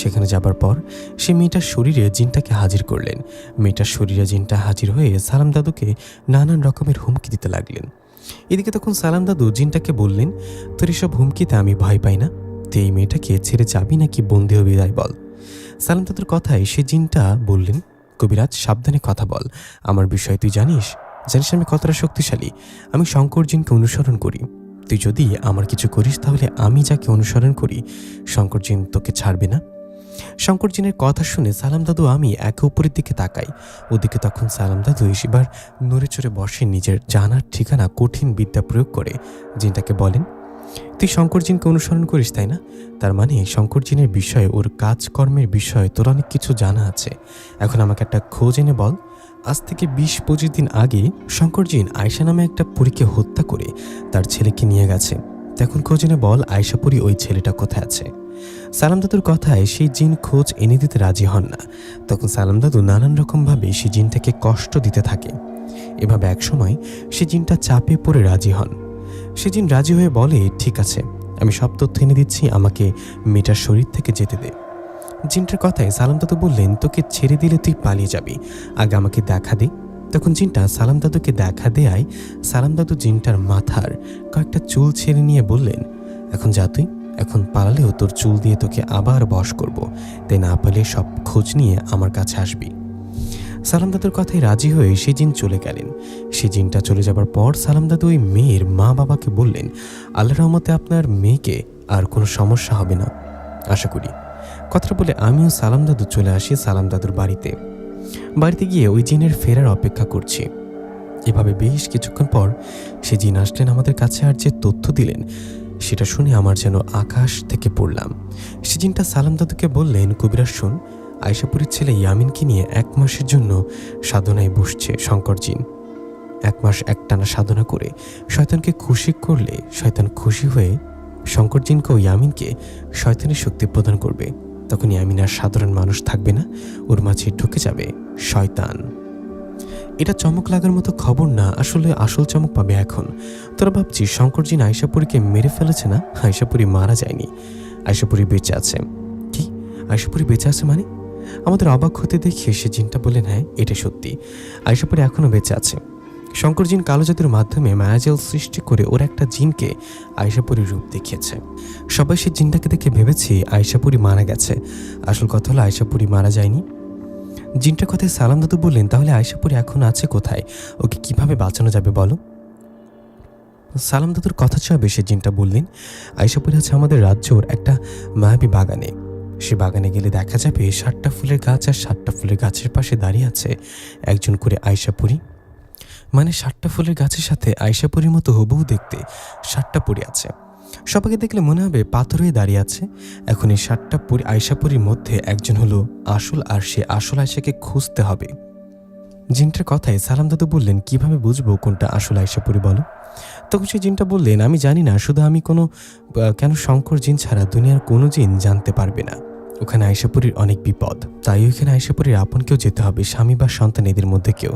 B: সেখানে যাবার পর সে মেয়েটার শরীরে জিনটাকে হাজির করলেন। মেয়েটার শরীরে জিনটা হাজির হয়ে সালাম দাদুকে নানান রকমের হুমকি দিতে লাগলেন। এদিকে তখন সালাম দাদু জিনটাকে বললেন, তোর এসব হুমকিতে আমি ভয় পাই না, তুই এই মেয়েটাকে ছেড়ে যাবি নাকি বন্দি হবি, তাই বল। সালাম দাদুর কথায় সে জিনটা বললেন, কবিরাজ, সাবধানে কথা বল, আমার বিষয় তুই জানিস আমি কতটা শক্তিশালী। আমি শঙ্কর জিনকে অনুসরণ করি, তুই যদি আমার কিছু করিস তাহলে আমি যাকে অনুসরণ করি শঙ্কর জিন তোকে ছাড়বে না। শঙ্কর জিনের কথা শুনে সালাম দাদু আমি একে অপরের দিকে তাকাই। ওদিকে তখন সালাম দাদু এবার নড়ে চড়ে বসে, নিজের জানার ঠিকানা কঠিন বিদ্যা প্রয়োগ করে জিনটাকে বলেন, তুই শঙ্কর জিনকে অনুসরণ করিস, তাই না? তার মানে শঙ্কর জিনের বিষয়ে, ওর কাজকর্মের বিষয়ে তোর অনেক কিছু জানা আছে। এখন আমাকে একটা খোঁজ এনে বল। আজ থেকে 20-25 দিন আগে শঙ্কর জিন আয়শা নামে একটা পরীকে হত্যা করে তার ছেলেকে নিয়ে গেছে। এখন খোঁজ এনে বল আয়শাপুরী ওই ছেলেটা কোথায় আছে। সালাম দাদুর কথায় সেই জিন খোঁজ এনে দিতে রাজি হন না। তখন সালাম দাদু নানান রকমভাবে সেই জিনটাকে কষ্ট দিতে থাকে। এভাবে একসময় সে জিনটা চাপে পড়ে রাজি হন। সে জিন রাজি হয়ে বলে, ঠিক আছে, আমি সব তথ্য এনে দিচ্ছি, আমাকে মেয়েটার শরীর থেকে যেতে দে। জিনটার কথায় সালাম দাদু বললেন, তোকে ছেড়ে দিলে তুই পালিয়ে যাবি, আগে আমাকে দেখা দে। তখন জিনটা সালাম দাদুকে দেখা দেয়। সালাম দাদু জিনটার মাথার কয়েকটা চুল ছেড়ে নিয়ে বললেন, এখন যা তুই, এখন পালালেও তোর চুল দিয়ে তোকে আবার বশ করব, তাই না পালিয়ে সব খোঁজ নিয়ে আমার কাছে আসবি। সালাম দাদুর কথায় রাজি হয়ে সে জিন চলে গেলেন। সে জিনটা চলে যাবার পর সালাম দাদু ওই মেয়ের মা বাবাকে বললেন, আল্লাহর রহমতে আপনার মেয়েকে আর কোনো সমস্যা হবে না, আশা করি। কথাটা বলে আমিও সালাম দাদু চলে আসি সালাম দাদুর বাড়িতে। বাড়িতে গিয়ে ওই জিনের ফেরার অপেক্ষা করছি। এভাবে বেশ কিছুক্ষণ পর সে জিন আসলেন আমাদের কাছে, আর যে তথ্য দিলেন সেটা শুনে আমার যেন আকাশ থেকে পড়লাম। সে জিনটা সালাম দাদুকে বললেন, কবিরাজ শোন, আয়শাপুরীর ছেলে ইয়ামিনকে নিয়ে 1 মাসের জন্য সাধনায় বসছে শঙ্কর জিন। 1 মাস একটানা সাধনা করে শয়তানকে খুশি করলে শয়তান খুশি হয়ে শঙ্কর জিনকে ও ইয়ামিনকে শয়তানের শক্তি প্রদান করবে। তখন ইয়ামিন আর সাধারণ মানুষ থাকবে না, ওর মাঝে ঢুকে যাবে শয়তান। এটা চমক লাগার মতো খবর না, আসলে আসল চমক পাবে এখন। তোরা ভাবছিস শঙ্কর জিন আয়শাপুরীকে মেরে ফেলেছে না? আয়শাপুরী মারা যায়নি, আয়শাপুরী বেঁচে আছে। কি, আয়শাপুরী বেঁচে আছে মানে? আমাদের অবাক হতে দেখে সে জিনটা বললেন, হ্যাঁ, এটা সত্যি, আয়শাপুরী এখনো বেঁচে আছে। শঙ্কর জিন কালো জাদুর মাধ্যমে মায়াজাল সৃষ্টি করে ওর একটা জিনকে আয়শাপুরীর রূপ দেখিয়েছে। সবাই সে জিনটাকে দেখে ভেবেছি আয়শাপুরী মারা গেছে। আসল কথা হলো আয়শাপুরী মারা যায়নি। জিনটার কথায় সালাম দাদু বললেন, তাহলে আয়শাপুরী এখন আছে কোথায়? ওকে কিভাবে বাঁচানো যাবে বলো? সালাম দাদুর কথা ছবে সে জিনটা বললেন, আয়শাপুরী আছে আমাদের রাজ্যর একটা মায়াবী বাগানে। সে বাগানে গেলে দেখা যাবে 7টা ফুলের গাছ, আর 7টা ফুলের গাছের পাশে দাঁড়িয়ে আছে একজন করে আয়শাপুরী। মানে 7টা ফুলের গাছের সাথে আয়শাপুরীর মতো হুবহু দেখতে 7টা পরী আছে। সবাইকে দেখলে মনে হবে পাথর হয়ে দাঁড়িয়ে আছে। এখন এই 7টা আয়শাপুরীর মধ্যে একজন হলো আসল, আর সে আসল আয়শাকে খুঁজতে হবে। জিনটার কথায় সালাম দাদু বললেন, কিভাবে বুঝবো কোনটা আসল আয়শাপুরী বলো? তখন সেই জিনটা বললেন, আমি জানি না, শুধু আমি কেন শঙ্কর জিন ছাড়া দুনিয়ার কোনো জিন জানতে পারবে না। ওখানে আয়শাপুরীর অনেক বিপদ, তাই ওইখানে আয়শাপুরীর আপনকেও যেতে হবে, স্বামী বা সন্তান এদের মধ্যে কেউ।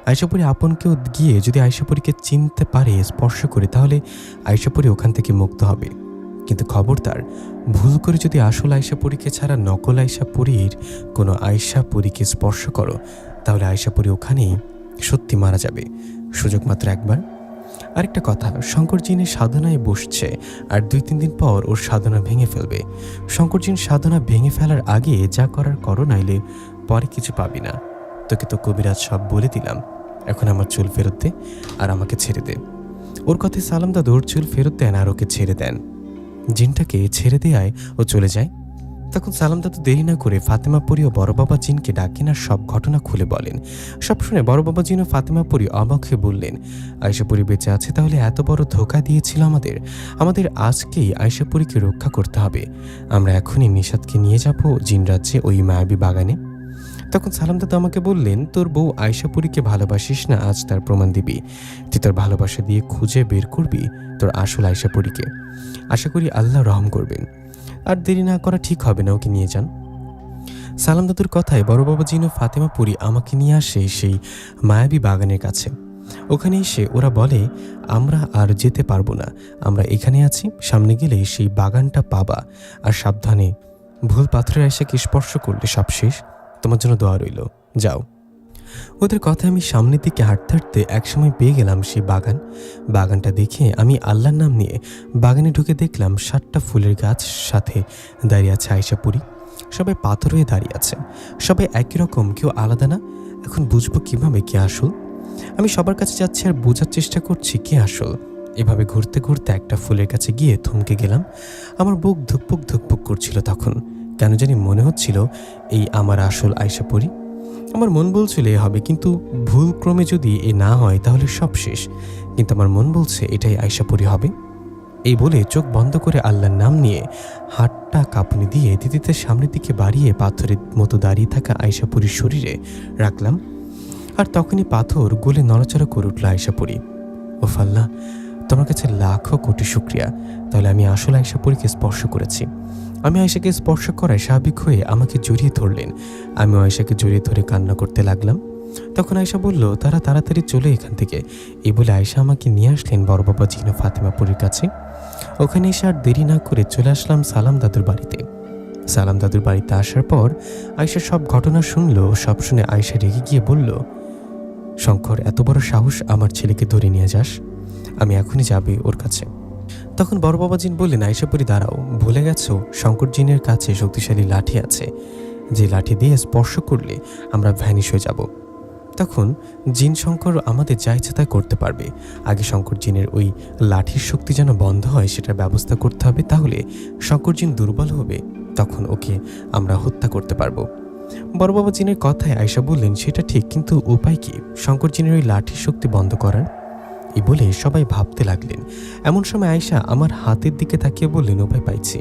B: আয়শাপুরী আপনকেও গিয়ে যদি আয়শাপুরীকে চিনতে পারে, স্পর্শ করে, তাহলে আয়শাপুরী ওখান থেকে মুক্ত হবে। কিন্তু খবরদার, ভুল করে যদি আসল আয়শাপুরীকে ছাড়া নকল আয়শাপুরীর কোনো আয়শাপুরীকে স্পর্শ করো, তাহলে আয়শাপুরী ওখানেই সত্যি মারা যাবে। সুযোগ মাত্র একবার। আরেকটা কথা, শঙ্কর জিনের সাধনায় বসছে, আর 2-3 দিন পর ওর সাধনা ভেঙে ফেলবে। শঙ্কর জিন সাধনা ভেঙে ফেলার আগে যা করার করো, নাইলে পরে কিছু পাবি না। তোকে তো কবিরাজ সব বলে দিলাম, এখন আমার চুল ফেরত দে আর আমাকে ছেড়ে দে। ওর কথায় সালাম দাদু ওর চুল ফেরত দেন আর ওকে ছেড়ে দেন। জিনটাকে ছেড়ে দেয়ায় ও চলে যায়। তখন সালাম দাদু দেরি না করে ফাতেমা পরি ও বড় বাবা জিনকে ডাকেন আর সব ঘটনা খুলে বলেন। সব শুনে বড় বাবা জিন ও ফাতেমা পরি অবাক হয়ে বললেন, আয়শাপুরী বেঁচে আছে, তাহলে এত বড় ধোঁকা দিয়েছিল আমাদের আজকেই আয়শাপুরীকে রক্ষা করতে হবে। আমরা এখনই নিশাদকে নিয়ে যাব জিন রাজ্যে, ওই মায়াবী বাগানে। তখন সালাম দাদু আমাকে বললেন, তোর বউ আয়শাপুরীকে ভালোবাসিস না, আজ তার প্রমাণ দিবি। তুই তোর ভালোবাসা দিয়ে খুঁজে বের করবি তোর আসল আয়শাপুরীকে। আশা করি আল্লাহ রহম করবেন। আর দেরি না করা ঠিক হবে না, ওকে নিয়ে যান। সালাম দাদুর কথায় বড় বাবা জিন ও ফাতেমা পুরি আমাকে নিয়ে আসে সেই মায়াবী বাগানের কাছে। ওখানে এসে ওরা বলে, আমরা আর যেতে পারবো না, আমরা এখানে আছি, সামনে গেলে সেই বাগানটা পাবা। আর সাবধানে, ভুল পাথরের আয়শাকে স্পর্শ করলে সব শেষ। তোমার জন্য দোয়া রইল, যাও। ওদের কথায় আমি সামনের দিকে হাঁটতে হাঁটতে একসময় পেয়ে গেলাম সেই বাগানটা দেখে আমি আল্লাহর নাম নিয়ে বাগানে ঢুকে দেখলাম 7টা ফুলের গাছ, সাথে দাঁড়িয়ে আছে আয়শাপুরী। সবাই পাথর হয়ে দাঁড়িয়ে আছে, সবাই একই রকম, কেউ আলাদা না। এখন বুঝবো কিভাবে কে আসল? আমি সবার কাছে যাচ্ছি আর বোঝার চেষ্টা করছি কে আসল। এভাবে ঘুরতে ঘুরতে একটা ফুলের কাছে গিয়ে থমকে গেলাম। আমার বুক ধুকপুক ধুকপুক করছিল তখন। কেন জানি মনে হচ্ছিল এই আমার আসল আয়শাপুরী। আমার মন বলছিল এ হবে, কিন্তু ভুল ক্রমে যদি এ না হয় তাহলে সব শেষ। কিন্তু আমার মন বলছে এটাই আয়শাপুরী হবে। এই বলে চোখ বন্ধ করে আল্লাহর নাম নিয়ে হাতটা কাঁপুনি দিয়ে দিদিতে সামনের দিকে বাড়িয়ে পাথরের মতো দাঁড়িয়ে থাকা আয়শাপুরীর শরীরে রাখলাম। আর তখনই পাথর গলে নড়াচড়া করে উঠল আয়শাপুরী। ওফ আল্লাহ, তোমার কাছে লাখো কোটি শুকরিয়া, তাহলে আমি আসল আয়শাপুরীকে স্পর্শ করেছি। আমি আয়শাকে স্পর্শ করায় স্বাভাবিক হয়ে আমাকে জড়িয়ে ধরলেন। আমি আয়শাকে জড়িয়ে ধরে কান্না করতে লাগলাম। তখন আয়শা বলল, তারা তাড়াতাড়ি চলে এখান থেকে। এই বলে আয়শা আমাকে নিয়ে আসলেন বড় বাবা জিন ও ফাতেমা পুরীর কাছে। ওখানে এসে আর দেরি না করে চলে আসলাম সালাম দাদুর বাড়িতে। সালাম দাদুর বাড়িতে আসার পর আয়শা সব ঘটনা শুনলো। সব শুনে আয়শা রেগে গিয়ে বলল, শঙ্কর, এত বড় সাহস আমার ছেলেকে ধরে নিয়ে যাস? আমি এখনই যাবে ওর কাছে। তখন বড় বাবা জিন বললেন, আয়শাপুরী দাঁড়াও, ভুলে গেছো শঙ্কর জিনের কাছে শক্তিশালী লাঠি আছে, যে লাঠি দিয়ে স্পর্শ করলে আমরা ভ্যানিশ হয়ে যাব। তখন জিন শঙ্কর আমাদের যা ইচ্ছা তাই করতে পারবে। আগে শঙ্কর জিনের ওই লাঠির শক্তি যেন বন্ধ হয় সেটার ব্যবস্থা করতে হবে, তাহলে শঙ্কর জিন দুর্বল হবে, তখন ওকে আমরা হত্যা করতে পারবো। বড় বাবা জিনের কথায় আয়শা বললেন, সেটা ঠিক, কিন্তু উপায় কি শঙ্কর জিনের ওই লাঠির শক্তি বন্ধ করার? এই বলে সবাই ভাবতে লাগলেন। এমন সময় আয়শা আমার হাতের দিকে তাকিয়ে বললেন, উপায় পাইছি,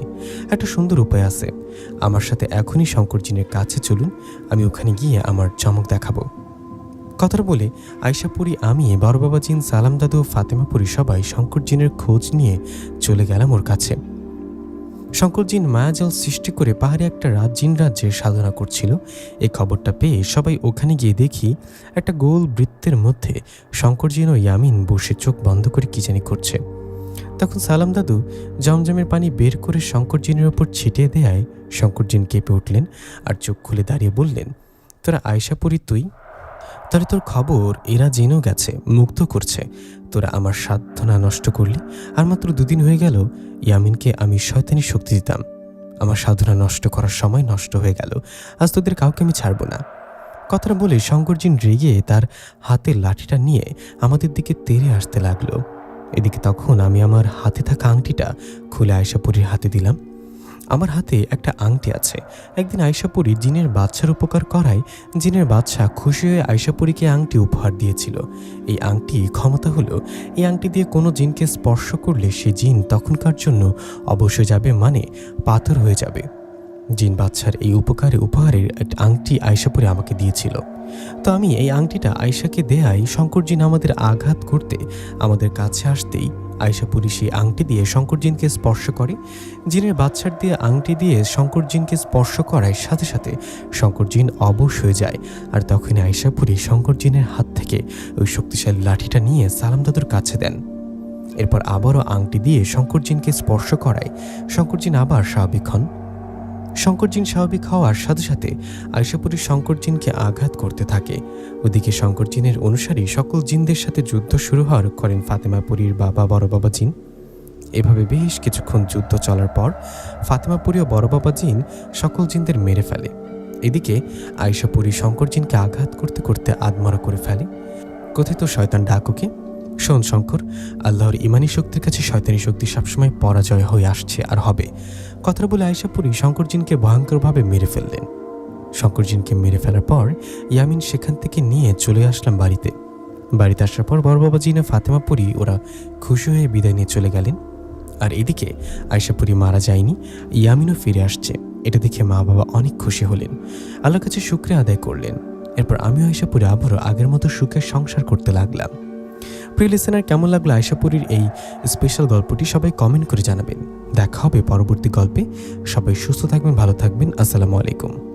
B: একটা সুন্দর উপায় আছে। আমার সাথে এখনই শঙ্কর জিনের কাছে চলুন, আমি ওখানে গিয়ে আমার চমক দেখাবো। কথাটা বলে আয়শাপুরী, আমি, বড় বাবা জিন, সালাম দাদু, ফাতেমা পুরী সবাই শঙ্কর জিনের খোঁজ নিয়ে চলে গেলাম ওর কাছে। শঙ্কর জিন মায়াজাল সৃষ্টি করে পাহাড়ে একটা জিন রাজ্যের সাধনা করছিল। এই খবরটা পেয়ে সবাই ওখানে গিয়ে দেখি একটা গোল বৃত্তের মধ্যে শঙ্কর জিন ও ইয়ামিন বসে চোখ বন্ধ করে কি জানি করছে। তখন সালাম দাদু জমজমের পানি বের করে শঙ্কর জিনের ওপর ছিটিয়ে দেয়ায় শঙ্কর জিন কেঁপে উঠলেন আর চোখ খুলে দাঁড়িয়ে বললেন, তোরা আয়শাপুরী, তুই? তাহলে তোর খবর এরা জেনেও গেছে, মুগ্ধ করছে। তোরা আমার সাধনা নষ্ট করলি, আর মাত্র 2 দিন হয়ে গেল ইয়ামিনকে আমি শয়তানি শক্তি দিতাম। আমার সাধনা নষ্ট করার সময় নষ্ট হয়ে গেল, আজ তোদের কাউকে আমি ছাড়বো না। কথাটা বলে শঙ্কর জিন রেগে তার হাতের লাঠিটা নিয়ে আমাদের দিকে তেড়ে আসতে লাগলো। এদিকে তখন আমি আমার হাতে থাকা আংটিটা খুলে আয়শাপুরীর হাতে দিলাম। আমার হাতে একটা আংটি আছে। একদিন আয়শাপুরী জিনের বাচ্চার উপকার করায় জিনের বাচ্চা খুশি হয়ে আয়শাপুরীকে আংটি উপহার দিয়েছিল। এই আংটি ক্ষমতা হলো, এই আংটি দিয়ে কোনো জিনকে স্পর্শ করলে সে জিন তখনকার জন্য অবশ্যই যাবে, মানে পাথর হয়ে যাবে। জিন বাচ্চার এই উপহারের একটা আংটি আয়শাপুরী আমাকে দিয়েছিল। তো আমি এই আংটিটা আয়শাকে দেয়াই শঙ্কর জিন আমাদের আঘাত করতে আমাদের কাছে আসতেই আয়েশাপুরী সেই আংটি দিয়ে শঙ্কর জিনকে স্পর্শ করে। জিনের বাচ্চার দিয়ে আংটি দিয়ে শঙ্কর জিনকে স্পর্শ করায় সাথে সাথে শঙ্কর জিন অবশ হয়ে যায়। আর তখনই আয়েশাপুরী শঙ্কর জিনের হাত থেকে ওই শক্তিশালী লাঠিটা নিয়ে সালাম দাদুর কাছে দেন। এরপর আবারও আংটি দিয়ে শঙ্কর জিনকে স্পর্শ করায় শঙ্কর জিন আবার স্বাভাবিক হন। শঙ্কর জিন স্বাভাবিক হওয়ার সাথে সাথে আয়েশাপুরী শঙ্কর জিনকে আঘাত করতে থাকে। ওদিকে শঙ্কর জিনের অনুসারী সকল জিনদের সাথে যুদ্ধ শুরু করেন ফাতেমাপুরীর বাবা বড় বাবা জিন। এভাবে বেশ কিছুক্ষণ যুদ্ধ চলার পর ফাতেমাপুরী ও বড় বাবা জিন সকল জিনদের মেরে ফেলে। এদিকে আয়েশাপুরী শঙ্কর জিনকে আঘাত করতে করতে আদমরা করে ফেলে। কথিত শয়তান ডাকুকে, শোন শঙ্কর, আল্লাহর ইমানি শক্তির কাছে শয়তানি শক্তি সবসময় পরাজয় হয়ে আসছে আর হবে। কথাটা বলে আয়েশাপুরী শঙ্কর জিনকে ভয়ঙ্করভাবে মেরে ফেললেন। শঙ্কর জিনকে মেরে ফেলার পর ইয়ামিন সেখান থেকে নিয়ে চলে আসলাম বাড়িতে। বাড়িতে আসার পর বড় বাবা জিন ও ফাতেমাপুরী ওরা খুশি হয়ে বিদায় নিয়ে চলে গেলেন। আর এদিকে আয়েশাপুরী মারা যায়নি, ইয়ামিনও ফিরে আসছে। এটা দেখে মা বাবা অনেক খুশি হলেন, আল্লাহর কাছে শুকরিয়া আদায় করলেন। এরপর আমিও আয়েশাপুরী আবারও আগের মতো সুখের সংসার করতে লাগলাম। প্রিয় লিসেনার, কেমন লাগলো আয়েশাপুরীর এই স্পেশাল গল্পটি সবাই কমেন্ট করে জানাবেন। দেখা হবে পরবর্তী গল্পে। সবাই সুস্থ থাকবেন, ভালো থাকবেন। আসসালামু আলাইকুম।